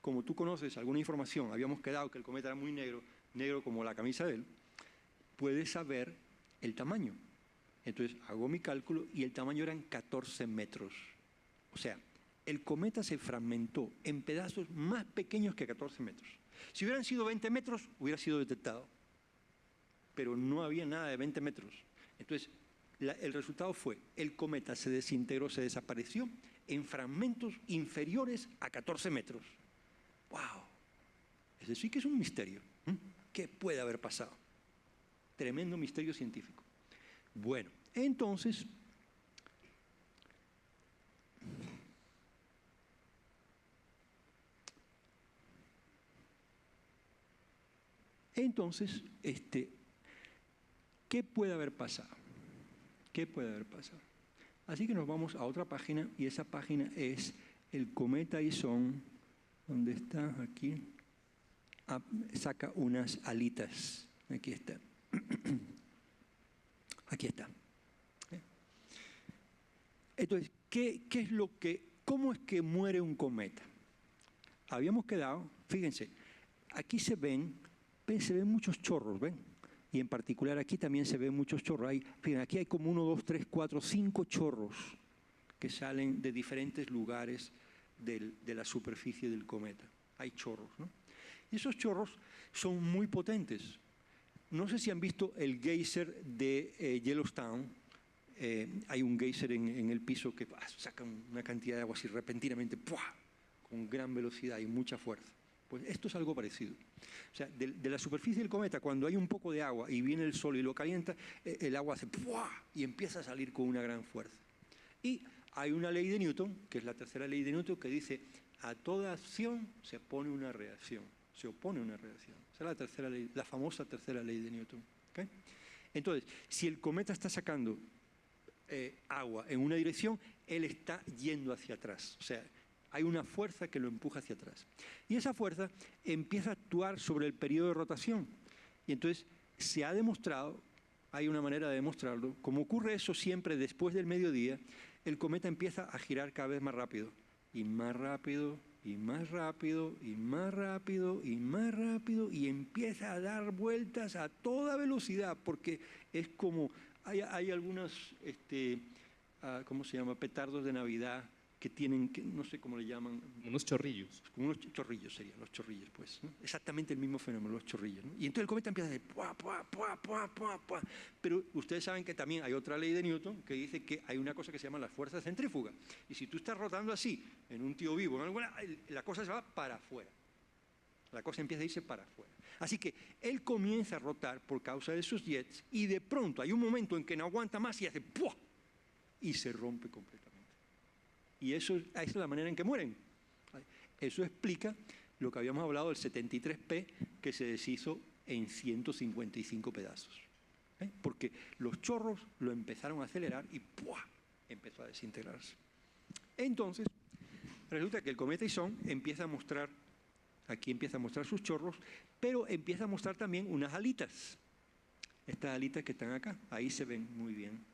como tú conoces alguna información, habíamos quedado que el cometa era muy negro, negro como la camisa de él, puedes saber el tamaño. Entonces hago mi cálculo y el tamaño eran 14 metros. O sea, el cometa se fragmentó en pedazos más pequeños que 14 metros. Si hubieran sido 20 metros, hubiera sido detectado. Pero no había nada de 20 metros. Entonces, el resultado fue, el cometa se desintegró, se desapareció en fragmentos inferiores a 14 metros. ¡Wow! Eso sí que es un misterio. ¿Qué puede haber pasado? Tremendo misterio científico. Bueno, entonces, ¿qué puede haber pasado? ¿Qué puede haber pasado? Así que nos vamos a otra página y esa página es el cometa Ison, donde está aquí, saca unas alitas. Aquí está. Aquí está. Entonces, ¿cómo es que muere un cometa? Habíamos quedado, fíjense, aquí se ven muchos chorros, ¿ven? Y en particular aquí también se ven muchos chorros. Fíjense, aquí hay como 1, 2, 3, 4, 5 chorros que salen de diferentes lugares de la superficie del cometa. Hay chorros, ¿no? Y esos chorros son muy potentes. No sé si han visto el geyser de Yellowstone. Hay un geyser en el piso que saca una cantidad de agua así repentinamente, ¡puah!, con gran velocidad y mucha fuerza. Pues esto es algo parecido. O sea, de la superficie del cometa, cuando hay un poco de agua y viene el sol y lo calienta, el agua hace ¡puah!, y empieza a salir con una gran fuerza. Y hay una ley de Newton, que es la tercera ley de Newton, que dice, a toda acción se opone una reacción. Se opone una reacción. Esa es la tercera ley, la famosa tercera ley de Newton. ¿Okay? Entonces, si el cometa está sacando agua en una dirección, él está yendo hacia atrás. O sea, hay una fuerza que lo empuja hacia atrás. Y esa fuerza empieza a actuar sobre el periodo de rotación. Y entonces se ha demostrado, hay una manera de demostrarlo, como ocurre eso siempre después del mediodía, el cometa empieza a girar cada vez más rápido. Y más rápido, y más rápido, y más rápido, y más rápido, y empieza a dar vueltas a toda velocidad, porque es como, hay algunos, ¿cómo se llama?, petardos de Navidad que tienen, no sé cómo le llaman. Unos chorrillos. Como unos chorrillos serían, los chorrillos, pues, ¿no? Exactamente el mismo fenómeno, los chorrillos, ¿no? Y entonces el cometa empieza a decir, ¡puah, puah, puah, puah, puah, puah! Pero ustedes saben que también hay otra ley de Newton que dice que hay una cosa que se llama la fuerza centrífuga. Y si tú estás rotando así, en un tío vivo, la cosa se va para afuera. La cosa empieza a irse para afuera. Así que él comienza a rotar por causa de sus jets y de pronto hay un momento en que no aguanta más y hace ¡puah! Y se rompe completamente. Y esa es la manera en que mueren. Eso explica lo que habíamos hablado del 73P, que se deshizo en 155 pedazos. Porque los chorros lo empezaron a acelerar y ¡pua!, empezó a desintegrarse. Entonces, resulta que el cometa Ison empieza a mostrar, aquí empieza a mostrar sus chorros, pero empieza a mostrar también unas alitas. Estas alitas que están acá, ahí se ven muy bien.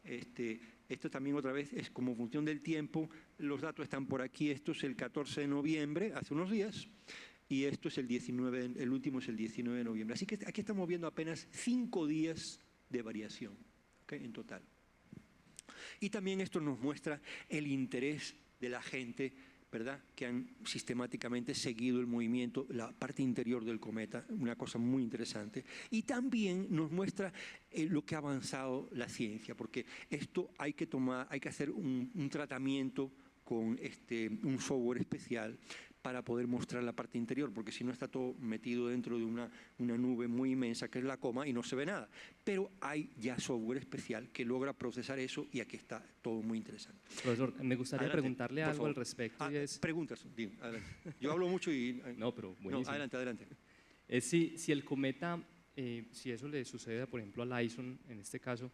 Esto también otra vez es como función del tiempo, los datos están por aquí, esto es el 14 de noviembre, hace unos días, y esto es el 19, el último es el 19 de noviembre. Así que aquí estamos viendo apenas 5 días de variación, ¿okay?, en total. Y también esto nos muestra el interés de la gente, ¿verdad?, que han sistemáticamente seguido el movimiento, la parte interior del cometa, una cosa muy interesante. Y también nos muestra lo que ha avanzado la ciencia, porque esto hay que hacer un tratamiento con un software especial para poder mostrar la parte interior, porque si no está todo metido dentro de una nube muy inmensa que es la coma y no se ve nada. Pero hay ya software especial que logra procesar eso y aquí está todo muy interesante. Profesor, me gustaría preguntarle algo al respecto. Preguntas, dime, adelante. Yo hablo mucho y... No, pero buenísimo. No, adelante. Es si el cometa, si eso le sucede, por ejemplo, a Ison, en este caso,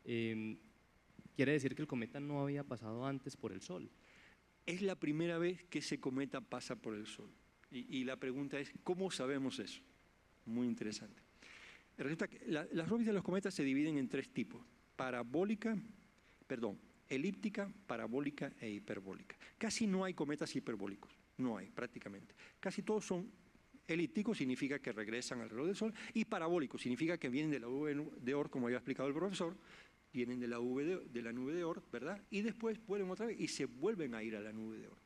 quiere decir que el cometa no había pasado antes por el Sol. Es la primera vez que ese cometa pasa por el Sol. Y la pregunta es, ¿cómo sabemos eso? Muy interesante. Resulta que las órbitas de los cometas se dividen en 3 tipos: elíptica, parabólica e hiperbólica. Casi no hay cometas hiperbólicos, no hay prácticamente. Casi todos son elípticos, significa que regresan alrededor del Sol, y parabólicos, significa que vienen de la nube de Oort, como había explicado el profesor, vienen de la nube de Oort, ¿verdad? Y después vuelven otra vez y se vuelven a ir a la nube de Oort.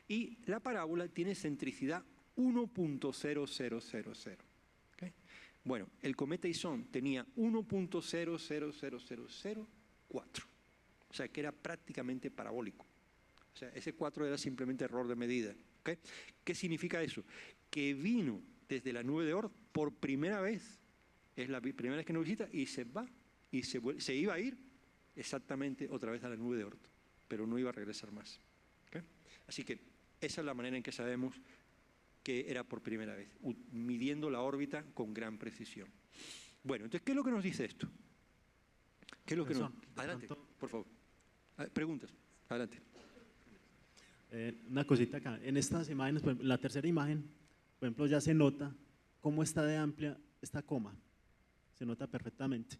Y la parábola tiene centricidad 1.0000. ¿Okay? Bueno, el cometa Ison tenía 1.000004. O sea, que era prácticamente parabólico. O sea, ese 4 era simplemente error de medida. ¿Okay? ¿Qué significa eso? Que vino desde la nube de Oort por primera vez. Es la primera vez que nos visita y se va. Y se iba a ir exactamente otra vez a la nube de Oort, pero no iba a regresar más. ¿Okay? Así que esa es la manera en que sabemos que era por primera vez, midiendo la órbita con gran precisión. Bueno, entonces, ¿qué es lo que nos dice esto? ¿Qué es lo que nos... Adelante, por favor. Preguntas, adelante. Una cosita acá, en estas imágenes, por ejemplo, la tercera imagen, por ejemplo, ya se nota cómo está de amplia esta coma, se nota perfectamente.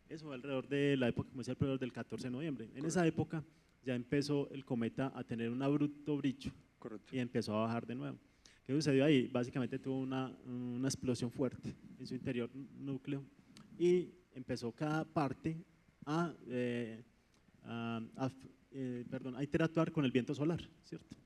Eso alrededor de la época, como decía el profesor, del 14 de noviembre. En esa época ya empezó el cometa a tener un abrupto brillo. Correcto. Y empezó a bajar de nuevo. ¿Qué sucedió ahí? Básicamente tuvo una explosión fuerte en su interior núcleo y empezó cada parte a interactuar con el viento solar, ¿cierto?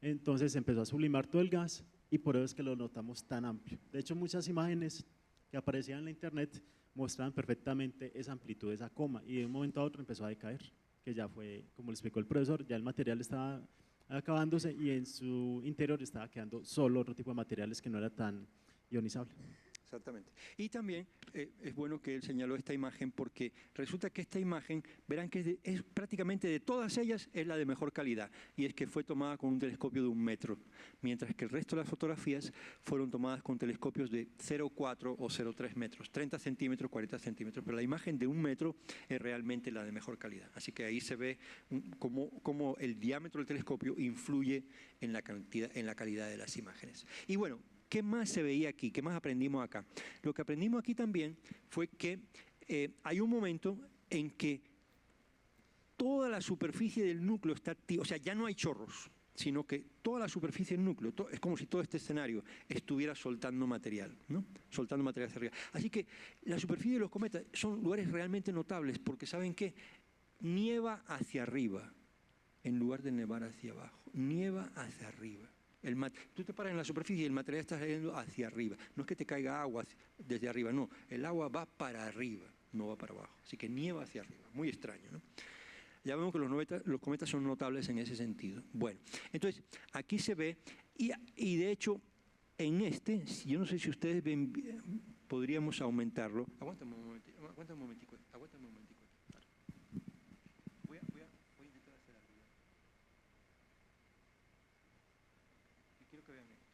Entonces empezó a sublimar todo el gas y por eso es que lo notamos tan amplio. De hecho, muchas imágenes que aparecían en la internet mostraban perfectamente esa amplitud de esa coma y de un momento a otro empezó a decaer, que ya fue, como le explicó el profesor, ya el material estaba acabándose y en su interior estaba quedando solo otro tipo de materiales que no era tan ionizable. Exactamente. Y también es bueno que él señaló esta imagen porque resulta que esta imagen, verán que es prácticamente de todas ellas es la de mejor calidad y es que fue tomada con un telescopio de 1 metro, mientras que el resto de las fotografías fueron tomadas con telescopios de 0,4 o 0,3 metros, 30 centímetros, 40 centímetros, pero la imagen de 1 metro es realmente la de mejor calidad. Así que ahí se ve cómo el diámetro del telescopio influye en la calidad de las imágenes. Y bueno, ¿qué más se veía aquí? ¿Qué más aprendimos acá? Lo que aprendimos aquí también fue que hay un momento en que toda la superficie del núcleo está activa, o sea, ya no hay chorros, sino que toda la superficie del núcleo, es como si todo este escenario estuviera soltando material, ¿no? Soltando material hacia arriba. Así que la superficie de los cometas son lugares realmente notables porque, ¿saben qué? Nieva hacia arriba en lugar de nevar hacia abajo, nieva hacia arriba. Tú te paras en la superficie y el material está saliendo hacia arriba. No es que te caiga agua desde arriba, no. El agua va para arriba, no va para abajo. Así que nieva hacia arriba. Muy extraño, ¿no? Ya vemos que los cometas son notables en ese sentido. Bueno, entonces aquí se ve, y de hecho, en yo no sé si ustedes ven, podríamos aumentarlo. Aguántame un momentico. Voy a intentar hacer algo. Quiero que vean esto.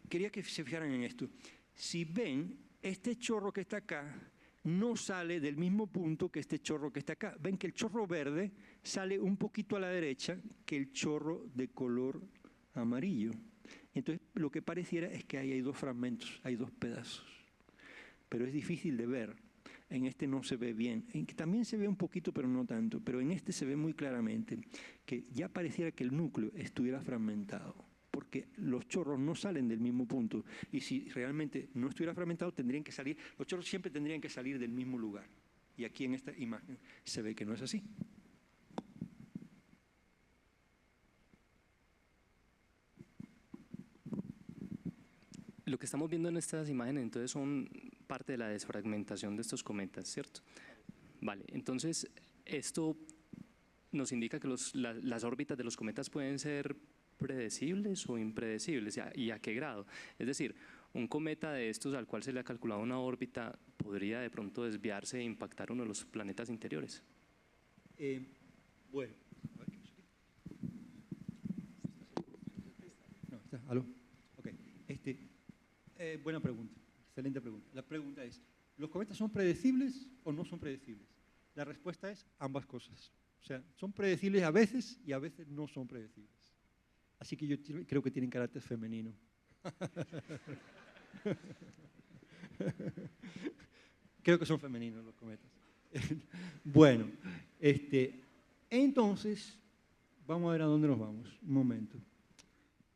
Quería que se fijaran en esto. Si ven, este chorro que está acá no sale del mismo punto que este chorro que está acá. Ven que el chorro verde sale un poquito a la derecha que el chorro de color amarillo. Entonces, lo que pareciera es que ahí hay dos fragmentos, hay dos pedazos. Pero es difícil de ver. En este no se ve bien. También se ve un poquito, pero no tanto. Pero en este se ve muy claramente que ya pareciera que el núcleo estuviera fragmentado, porque los chorros no salen del mismo punto. Y si realmente no estuviera fragmentado, tendrían que salir, los chorros siempre tendrían que salir del mismo lugar. Y aquí en esta imagen se ve que no es así. Lo que estamos viendo en estas imágenes entonces son parte de la desfragmentación de estos cometas, ¿cierto? Vale, entonces esto nos indica que las órbitas de los cometas pueden ser predecibles o impredecibles, ¿y a qué grado? Es decir, un cometa de estos al cual se le ha calculado una órbita podría de pronto desviarse e impactar uno de los planetas interiores. Bueno. No, está, ¿aló? Ok. Buena pregunta, excelente pregunta. La pregunta es, ¿los cometas son predecibles o no son predecibles? La respuesta es ambas cosas. O sea, son predecibles a veces y a veces no son predecibles. Así que yo creo que tienen carácter femenino. Creo que son femeninos los cometas. Bueno, entonces, vamos a ver a dónde nos vamos. Un momento.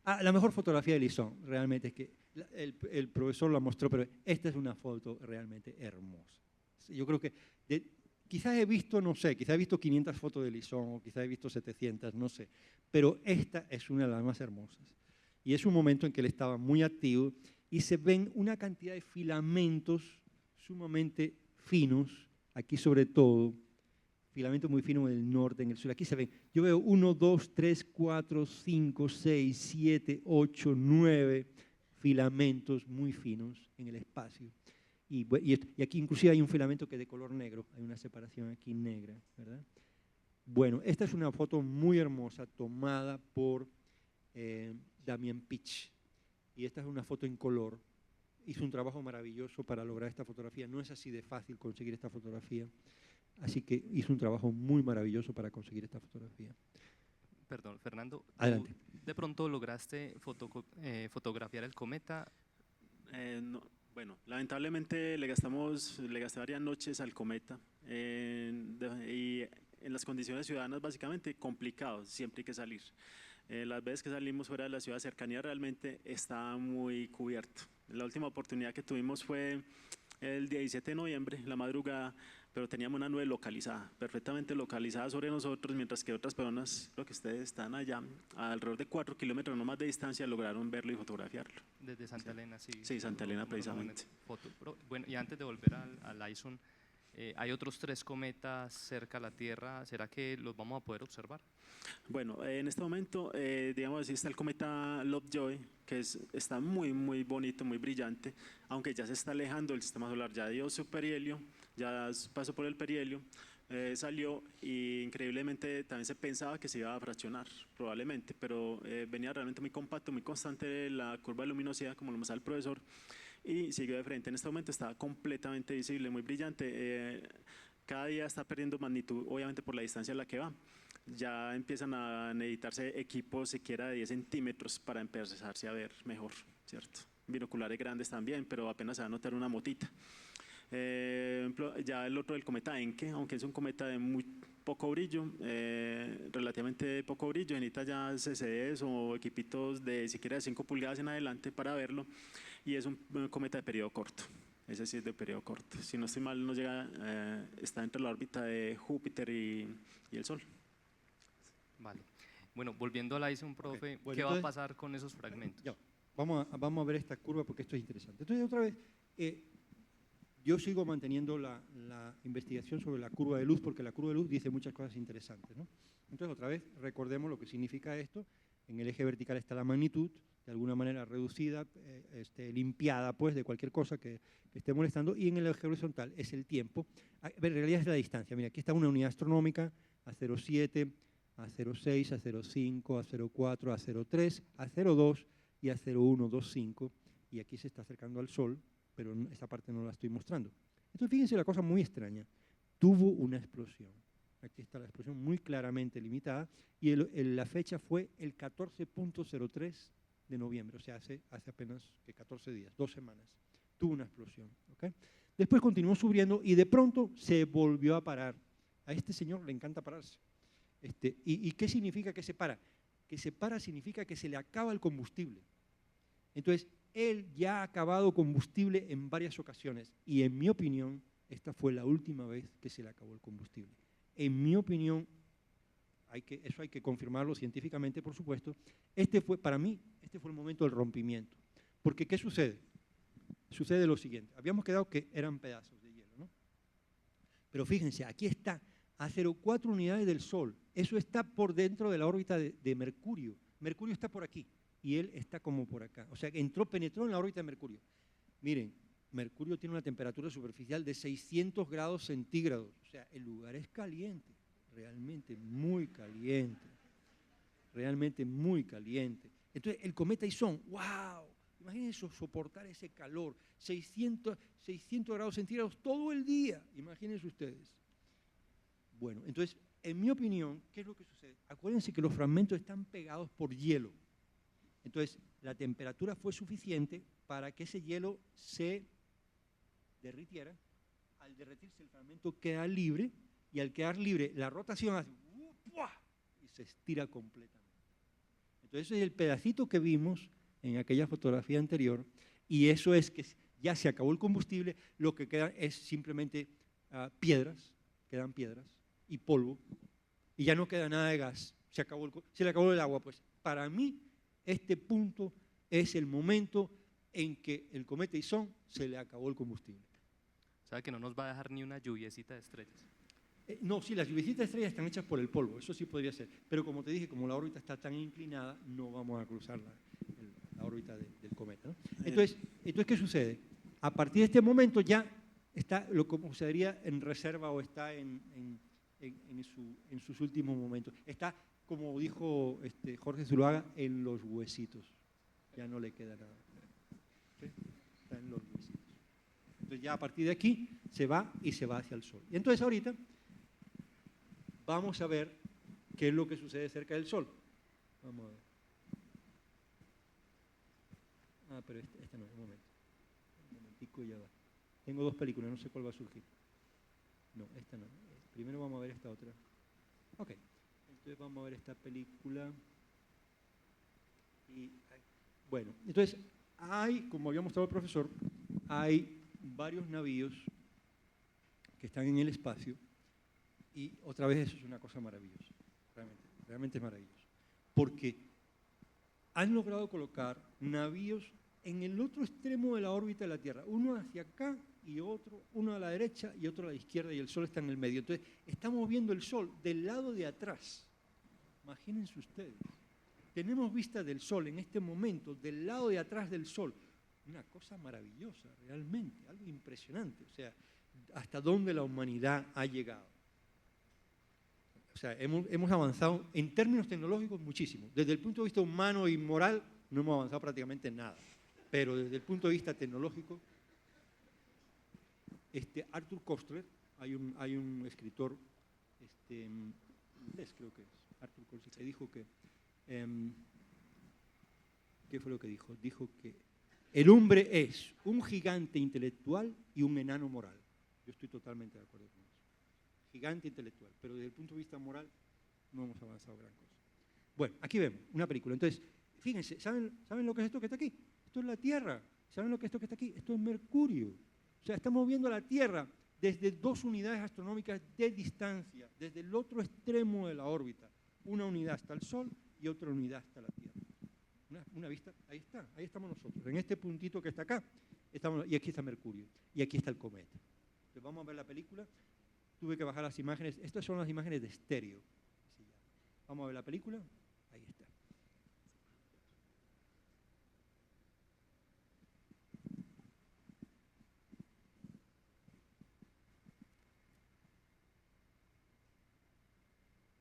La mejor fotografía de Lisson, realmente, es que el profesor la mostró, pero esta es una foto realmente hermosa. Yo creo que quizás he visto, no sé, quizás he visto 500 fotos de Lisson o quizás he visto 700, no sé, pero esta es una de las más hermosas. Y es un momento en que él estaba muy activo y se ven una cantidad de filamentos sumamente finos, aquí sobre todo, filamentos muy finos en el norte, en el sur. Aquí se ven, yo veo 1, 2, 3, 4, 5, 6, 7, 8, 9 filamentos muy finos en el espacio. Y aquí inclusive hay un filamento que es de color negro, hay una separación aquí negra, ¿verdad? Bueno, esta es una foto muy hermosa tomada por Damien Pitch. Y esta es una foto en color. Hizo un trabajo maravilloso para lograr esta fotografía. No es así de fácil conseguir esta fotografía. Así que hizo un trabajo muy maravilloso para conseguir esta fotografía. Perdón, Fernando, adelante. ¿De pronto lograste fotografiar el cometa? No, bueno, lamentablemente le gasté varias noches al cometa y en las condiciones ciudadanas básicamente complicado, siempre hay que salir. Las veces que salimos fuera de la ciudad, cercanía realmente está muy cubierto. La última oportunidad que tuvimos fue el 17 de noviembre, la madrugada, pero teníamos una nube localizada, perfectamente localizada sobre nosotros, mientras que otras personas, lo que ustedes están allá, a alrededor de 4 kilómetros no más de distancia, lograron verlo y fotografiarlo. Desde Santa Elena, sí. Sí, Santa Elena precisamente. Bueno, y antes de volver al ISON, hay otros 3 cometas cerca a la Tierra, ¿será que los vamos a poder observar? Bueno, en este momento, digamos así, está el cometa Lovejoy, que está muy, muy bonito, muy brillante, aunque ya se está alejando del sistema solar, ya dio su perihelio, ya pasó por el perihelio, salió y increíblemente también se pensaba que se iba a fraccionar, probablemente, pero venía realmente muy compacto, muy constante la curva de luminosidad, como lo mostraba el profesor, y siguió de frente. En este momento está completamente visible, muy brillante, cada día está perdiendo magnitud, obviamente por la distancia a la que va. Ya empiezan a necesitarse equipos siquiera de 10 centímetros para empezarse a ver mejor, ¿cierto? Binoculares grandes también, pero apenas se va a notar una motita. Ya el otro, el cometa Encke, aunque es un cometa de muy poco brillo, relativamente poco brillo, necesita ya CCDs o equipitos de siquiera de 5 pulgadas en adelante para verlo, y es un cometa de periodo corto. Ese sí es de periodo corto. Si no estoy mal, no llega, está entre la órbita de Júpiter y el Sol. Vale. Bueno, volviendo al ISON, profe, Okay. Bueno, ¿qué entonces, va a pasar con esos fragmentos? Ya, vamos a ver esta curva porque esto es interesante. Entonces, otra vez, yo sigo manteniendo la investigación sobre la curva de luz porque la curva de luz dice muchas cosas interesantes, ¿no? Entonces, otra vez, recordemos lo que significa esto. En el eje vertical está la magnitud, de alguna manera reducida, limpiada pues, de cualquier cosa que esté molestando, y en el eje horizontal es el tiempo. En realidad es la distancia. Mira, aquí está una unidad astronómica, a 0,7, a 0,6, a 0,5, a 0,4, a 0,3, a 0,2 y A0125, y aquí se está acercando al Sol, pero esta parte no la estoy mostrando. Entonces fíjense la cosa muy extraña, tuvo una explosión. Aquí está la explosión muy claramente limitada, y la fecha fue el 14.03 de noviembre, o sea, hace apenas 14 días, 2 semanas, tuvo una explosión. ¿Okay? Después continuó subiendo y de pronto se volvió a parar. A este señor le encanta pararse. ¿Y qué significa que se para? Que se para significa que se le acaba el combustible. Entonces, él ya ha acabado combustible en varias ocasiones y en mi opinión, esta fue la última vez que se le acabó el combustible. En mi opinión, eso hay que confirmarlo científicamente, por supuesto, para mí, este fue el momento del rompimiento. Porque, ¿qué sucede? Sucede lo siguiente, habíamos quedado que eran pedazos de hielo, ¿no? Pero fíjense, aquí está, a 0,4 unidades del Sol, eso está por dentro de la órbita de Mercurio. Mercurio está por aquí y él está como por acá, o sea, penetró en la órbita de Mercurio. Miren, Mercurio tiene una temperatura superficial de 600 grados centígrados, o sea, el lugar es caliente, realmente muy caliente, realmente muy caliente. Entonces, el cometa Ison, ¡wow! Imagínense soportar ese calor, 600 grados centígrados todo el día, imagínense ustedes. Bueno, entonces, en mi opinión, ¿qué es lo que sucede? Acuérdense que los fragmentos están pegados por hielo. Entonces, la temperatura fue suficiente para que ese hielo se derritiera. Al derretirse el fragmento queda libre y al quedar libre la rotación hace y se estira completamente. Entonces, ese es el pedacito que vimos en aquella fotografía anterior y eso es que ya se acabó el combustible, lo que queda es simplemente quedan piedras y polvo y ya no queda nada de gas, se le acabó el agua. Pues para mí este punto es el momento en que el cometa Ison se le acabó el combustible. O sea que no nos va a dejar ni una lluviecita de estrellas. No, sí, las lluviecitas de estrellas están hechas por el polvo, eso sí podría ser, pero como te dije, como la órbita está tan inclinada, no vamos a cruzar la órbita del cometa, ¿no? Entonces, ¿qué sucede? A partir de este momento ya está lo que consideraría en reserva o está en sus últimos momentos. Está, como dijo Jorge Zuluaga, en los huesitos. Ya no le queda nada. ¿Sí? Está en los huesitos. Entonces ya a partir de aquí se va y se va hacia el Sol. Y entonces ahorita vamos a ver qué es lo que sucede cerca del Sol. Vamos a ver. Pero esta no, un momento. Un momentico y ya va. Tengo 2 películas, no sé cuál va a surgir. No, esta no. Primero vamos a ver esta otra. Ok. Entonces vamos a ver esta película. Bueno, entonces como había mostrado el profesor, hay varios navíos que están en el espacio y otra vez eso es una cosa maravillosa. Realmente es maravilloso. Porque han logrado colocar navíos en el otro extremo de la órbita de la Tierra, uno hacia acá y uno a la derecha y otro a la izquierda y el Sol está en el medio. Entonces, estamos viendo el Sol del lado de atrás. Imagínense ustedes, tenemos vista del Sol en este momento, del lado de atrás del Sol. Una cosa maravillosa, realmente, algo impresionante. O sea, hasta dónde la humanidad ha llegado. O sea, hemos avanzado en términos tecnológicos muchísimo. Desde el punto de vista humano y moral no hemos avanzado prácticamente nada. Pero desde el punto de vista tecnológico, Arthur Koestler, hay un escritor inglés creo que es, Arthur Koestler, que dijo que, ¿qué fue lo que dijo? Dijo que el hombre es un gigante intelectual y un enano moral. Yo estoy totalmente de acuerdo con eso. Gigante intelectual, pero desde el punto de vista moral no hemos avanzado gran cosa. Bueno, aquí vemos una película. Entonces, fíjense, ¿saben lo que es esto que está aquí? Esto es la Tierra. ¿Saben lo que es esto que está aquí? Esto es Mercurio. O sea, estamos viendo la Tierra desde 2 unidades astronómicas de distancia, desde el otro extremo de la órbita. Una unidad hasta el Sol y otra unidad hasta la Tierra. Una vista, ahí estamos nosotros, en este puntito que está acá, y aquí está Mercurio, y aquí está el cometa. Entonces vamos a ver la película. Tuve que bajar las imágenes, estas son las imágenes de estéreo. Vamos a ver la película, ahí está.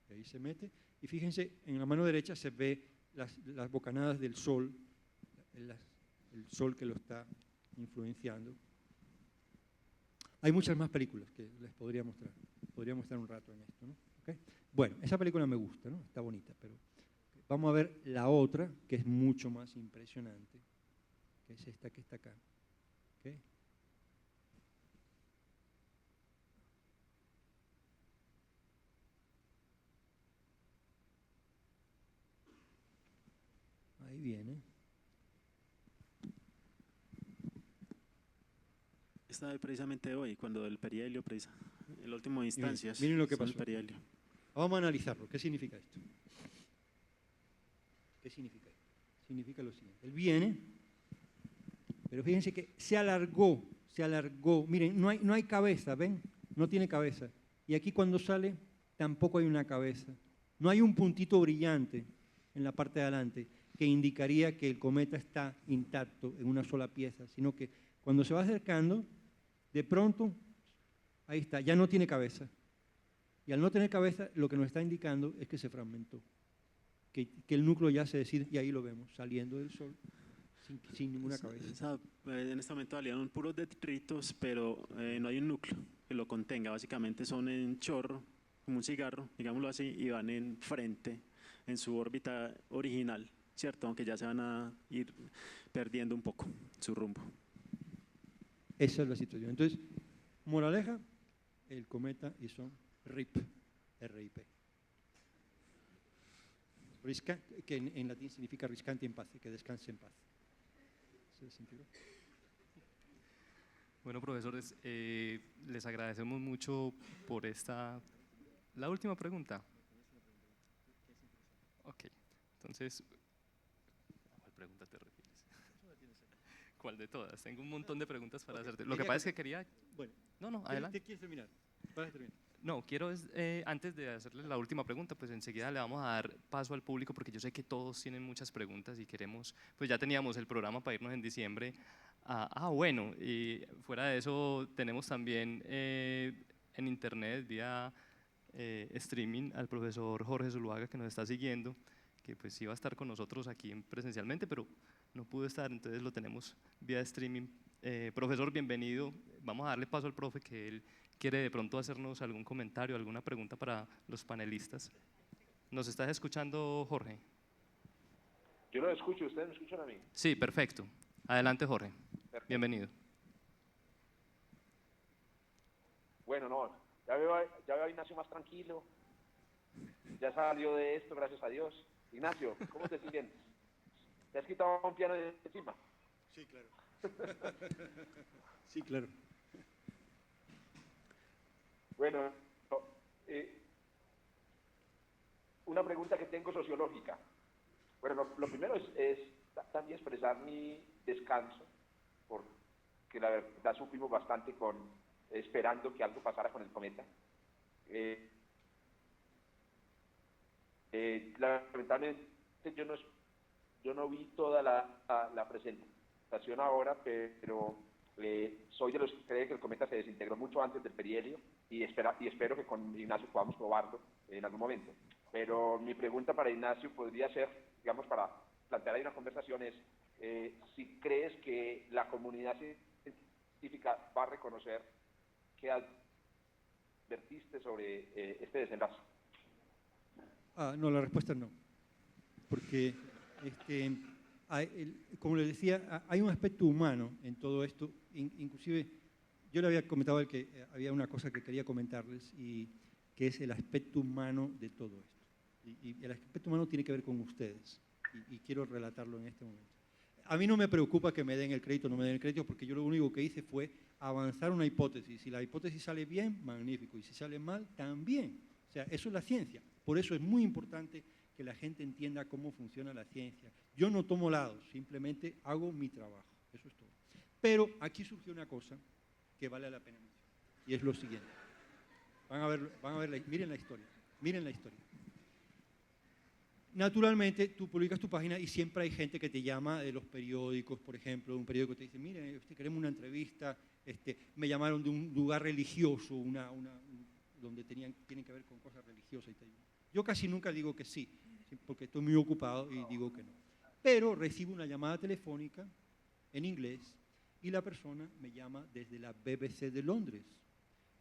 Ahí se mete, y fíjense, en la mano derecha se ve las bocanadas del Sol, el Sol que lo está influenciando. Hay muchas más películas que les podría mostrar. Podría mostrar un rato en esto, ¿no? ¿Okay? Bueno, esa película me gusta, ¿no? Está bonita, pero vamos a ver la otra, que es mucho más impresionante, que es esta que está acá. ¿Okay? Ahí viene. Esta de precisamente hoy, cuando el perihelio, en la última instancia. Miren lo que son pasó. el perihelio. Vamos a analizarlo. ¿Qué significa esto? ¿Qué significa esto? Significa lo siguiente. Él viene, pero fíjense que se alargó. Miren, no hay cabeza, ¿ven? No tiene cabeza. Y aquí cuando sale, tampoco hay una cabeza. No hay un puntito brillante en la parte de adelante que indicaría que el cometa está intacto en una sola pieza, sino que cuando se va acercando, de pronto, ahí está, ya no tiene cabeza. Y al no tener cabeza, lo que nos está indicando es que se fragmentó, que el núcleo ya se decide, y ahí lo vemos, saliendo del Sol, sin ninguna cabeza. En este momento salieron puros detritos, pero no hay un núcleo que lo contenga. Básicamente son en chorro, como un cigarro, digámoslo así, y van en frente, en su órbita original, ¿cierto? Aunque ya se van a ir perdiendo un poco su rumbo. Esa es la situación. Entonces, moraleja, el cometa hizo RIP, R-I-P. Que en latín significa riscante en paz, que descanse en paz. ¿Se sentido? Bueno, profesores, les agradecemos mucho por la última pregunta. Ok, entonces, ¿a cuál pregunta te refieres? ¿Cuál de todas? Tengo un montón de preguntas para hacerte. Lo que pasa es que quería… Bueno, No, adelante. ¿qué quieres terminar? Para terminar. No, quiero, antes de hacerle la última pregunta, pues enseguida le vamos a dar paso al público porque yo sé que todos tienen muchas preguntas y queremos, pues ya teníamos el programa para irnos en diciembre. Bueno, y fuera de eso tenemos también en internet, vía streaming, al profesor Jorge Zuluaga que nos está siguiendo, que pues iba a estar con nosotros aquí presencialmente, pero no pudo estar, entonces lo tenemos vía streaming. Profesor, bienvenido. Vamos a darle paso al profe que él quiere de pronto hacernos algún comentario, alguna pregunta para los panelistas. ¿Nos estás escuchando, Jorge? Yo lo escucho, ¿ustedes me escuchan a mí? Sí, perfecto. Adelante, Jorge. Perfecto. Bienvenido. Bueno, no, ya veo a Ignacio más tranquilo. Ya salió de esto, gracias a Dios. Ignacio, ¿cómo te sientes? ¿Te has quitado un piano de encima? Sí, claro. Sí, claro. Bueno, una pregunta que tengo sociológica. Bueno, lo primero es también expresar mi descanso, porque la verdad sufrimos bastante esperando que algo pasara con el cometa. Lamentablemente yo no vi toda la presentación ahora, pero soy de los que cree que el cometa se desintegró mucho antes del perihelio y espero que con Ignacio podamos probarlo en algún momento. Pero mi pregunta para Ignacio podría ser, digamos, para plantear ahí una conversación es, si crees que la comunidad científica va a reconocer que advertiste sobre este desenlace. No, la respuesta es no. Porque, como les decía, hay un aspecto humano en todo esto. Inclusive, yo le había comentado al que había una cosa que quería comentarles, y que es el aspecto humano de todo esto. Y el aspecto humano tiene que ver con ustedes. Y quiero relatarlo en este momento. A mí no me preocupa que me den el crédito o no me den el crédito, porque yo lo único que hice fue avanzar una hipótesis. Si la hipótesis sale bien, magnífico. Y si sale mal, también. O sea, eso es la ciencia. Por eso es muy importante que la gente entienda cómo funciona la ciencia. Yo no tomo lados, simplemente hago mi trabajo. Eso es todo. Pero aquí surgió una cosa que vale la pena mencionar. Y es lo siguiente. Van a ver, miren la historia. Miren la historia. Naturalmente, tú publicas tu página y siempre hay gente que te llama de los periódicos, por ejemplo, un periódico te dice, mire, queremos una entrevista, me llamaron de un lugar religioso, donde tienen que ver con cosas religiosas y tal. Yo casi nunca digo que sí, porque estoy muy ocupado y digo que no. pero recibo una llamada telefónica en inglés y la persona me llama desde la BBC de Londres.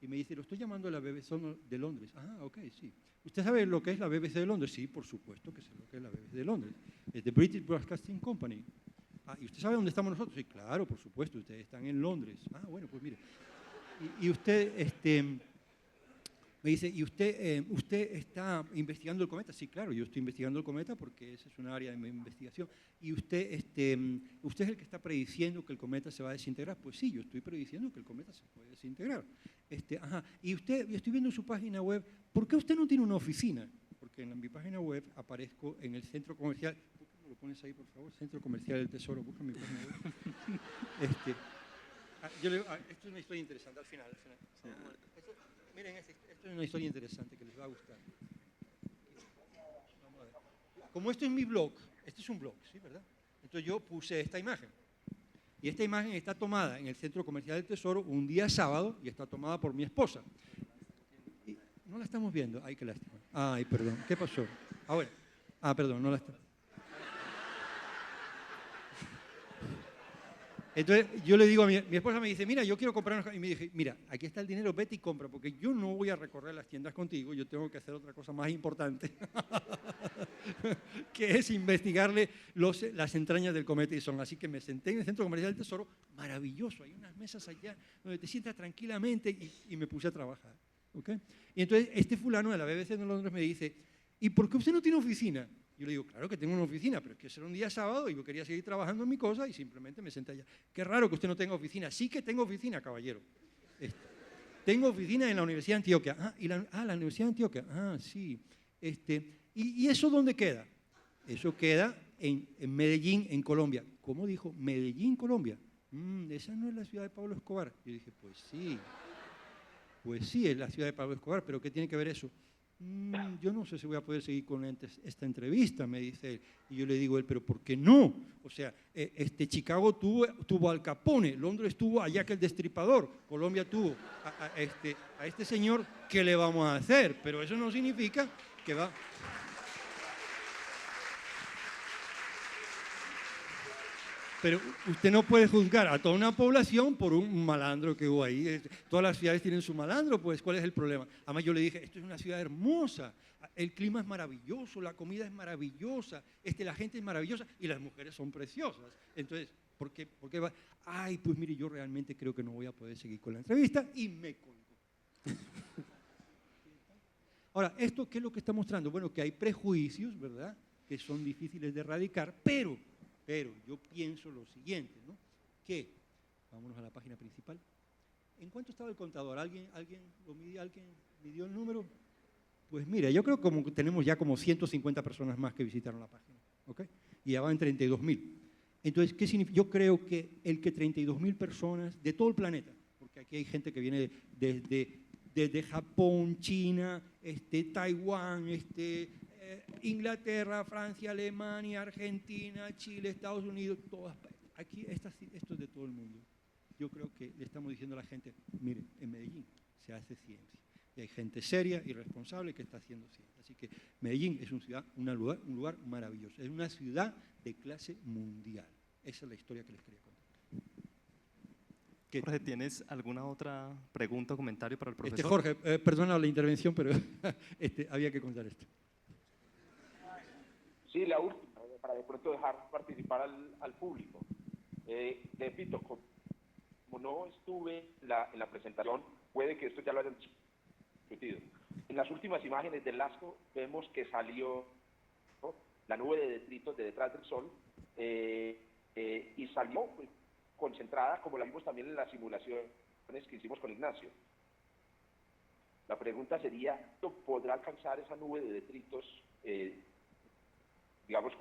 Y me dice, lo estoy llamando a la BBC de Londres. Ah, ok, sí. ¿Usted sabe lo que es la BBC de Londres? Sí, por supuesto que sé lo que es la BBC de Londres. Es The British Broadcasting Company. Ah, ¿y usted sabe dónde estamos nosotros? Sí, claro, por supuesto, ustedes están en Londres. Ah, bueno, pues mire. Y usted, me dice, ¿y usted está investigando el cometa? Sí, claro, yo estoy investigando el cometa porque esa es una área de mi investigación. ¿Y usted es el que está prediciendo que el cometa se va a desintegrar? Pues sí, yo estoy prediciendo que el cometa se puede desintegrar. Ajá. Y usted, yo estoy viendo en su página web, ¿por qué usted no tiene una oficina? Porque en mi página web aparezco en el centro comercial. ¿Por qué me lo pones ahí, por favor? Centro Comercial del Tesoro, busca mi página web. Esto es una historia interesante al final. Miren, esto es una historia interesante que les va a gustar. Vamos a ver. Como esto es mi blog, este es un blog, ¿sí, verdad? Entonces yo puse esta imagen. Y esta imagen está tomada en el Centro Comercial del Tesoro un día sábado y está tomada por mi esposa. Y no la estamos viendo. Ay, qué lástima. Ay, perdón. ¿Qué pasó? Ahora. Perdón, no la estamos. Entonces yo le digo a mi esposa, me dice, mira, yo quiero comprar una... Y me dije, mira, aquí está el dinero, vete y compra, porque yo no voy a recorrer las tiendas contigo, yo tengo que hacer otra cosa más importante, que es investigarle las entrañas del cometa Edison. Así que me senté en el Centro Comercial del Tesoro, maravilloso, hay unas mesas allá donde te sientas tranquilamente y me puse a trabajar. ¿Okay? Y entonces este fulano de la BBC de Londres me dice, ¿y por qué usted no tiene oficina? Yo le digo, claro que tengo una oficina, pero es que era un día sábado y yo quería seguir trabajando en mi cosa y simplemente me senté allá. Qué raro que usted no tenga oficina. Sí que tengo oficina, caballero. Tengo oficina en la Universidad de Antioquia. La Universidad de Antioquia. Sí. ¿Y eso dónde queda? Eso queda en Medellín, en Colombia. ¿Cómo dijo? Medellín, Colombia. Esa no es la ciudad de Pablo Escobar. Yo dije, pues sí. Pues sí, es la ciudad de Pablo Escobar, pero ¿qué tiene que ver eso? Yo no sé si voy a poder seguir con esta entrevista, me dice él. Y yo le digo a él, pero ¿por qué no? O sea, Chicago tuvo Al Capone, Londres tuvo a Jack el Destripador, Colombia tuvo a este señor, ¿qué le vamos a hacer? Pero eso no significa que va... Pero usted no puede juzgar a toda una población por un malandro que hubo ahí. Todas las ciudades tienen su malandro, pues ¿cuál es el problema? Además yo le dije, esto es una ciudad hermosa, el clima es maravilloso, la comida es maravillosa, la gente es maravillosa y las mujeres son preciosas. Entonces, ¿por qué va? Ay, pues mire, yo realmente creo que no voy a poder seguir con la entrevista y me colgó. Ahora, ¿esto qué es lo que está mostrando? Bueno, que hay prejuicios, ¿verdad?, que son difíciles de erradicar, pero yo pienso lo siguiente, ¿no? Que, vámonos a la página principal. ¿En cuánto estaba el contador? ¿Alguien lo midió? ¿Alguien midió el número? Pues mira, yo creo que tenemos ya como 150 personas más que visitaron la página, ¿ok? Y ya van 32.000. Entonces, ¿qué significa? Yo creo que 32.000 personas de todo el planeta, porque aquí hay gente que viene desde Japón, China, Taiwán, Inglaterra, Francia, Alemania, Argentina, Chile, Estados Unidos, todas. Aquí esto es de todo el mundo. Yo creo que le estamos diciendo a la gente, mire, en Medellín se hace ciencia. Y hay gente seria y responsable que está haciendo ciencia. Así que Medellín es un lugar maravilloso. Es una ciudad de clase mundial. Esa es la historia que les quería contar. Jorge, ¿tienes alguna otra pregunta o comentario para el profesor? Jorge, perdona la intervención, pero había que contar esto. Sí, la última, para de pronto dejar participar al público. Repito, como no estuve en la presentación, puede que esto ya lo hayan discutido. En las últimas imágenes del LASCO vemos que salió, ¿no?, la nube de detritos de detrás del Sol y salió pues, concentrada, como la vimos también en las simulaciones que hicimos con Ignacio. La pregunta sería, ¿podrá alcanzar esa nube de detritos digamos,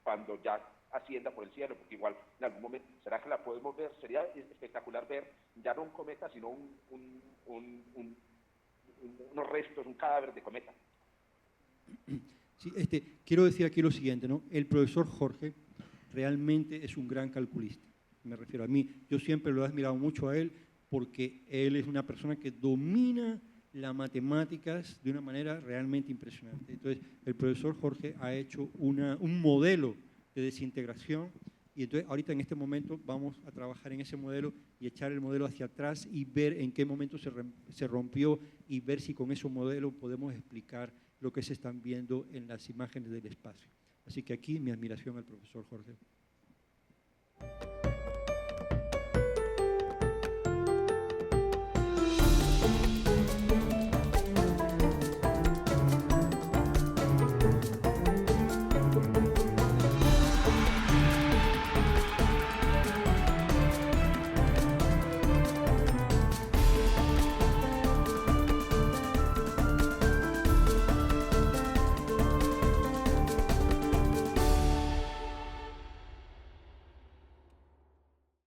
cuando ya ascienda por el cielo, porque igual en algún momento, ¿será que la podemos ver? Sería espectacular ver ya no un cometa, sino unos restos, un cadáver de cometa. Sí, quiero decir aquí lo siguiente, ¿no? El profesor Jorge realmente es un gran calculista, me refiero a mí. Yo siempre lo he admirado mucho a él porque él es una persona que domina las matemáticas de una manera realmente impresionante. Entonces, el profesor Jorge ha hecho un modelo de desintegración. Y entonces ahorita en este momento vamos a trabajar en ese modelo y echar el modelo hacia atrás y ver en qué momento se rompió y ver si con ese modelo podemos explicar lo que se están viendo en las imágenes del espacio. Así que aquí mi admiración al profesor Jorge.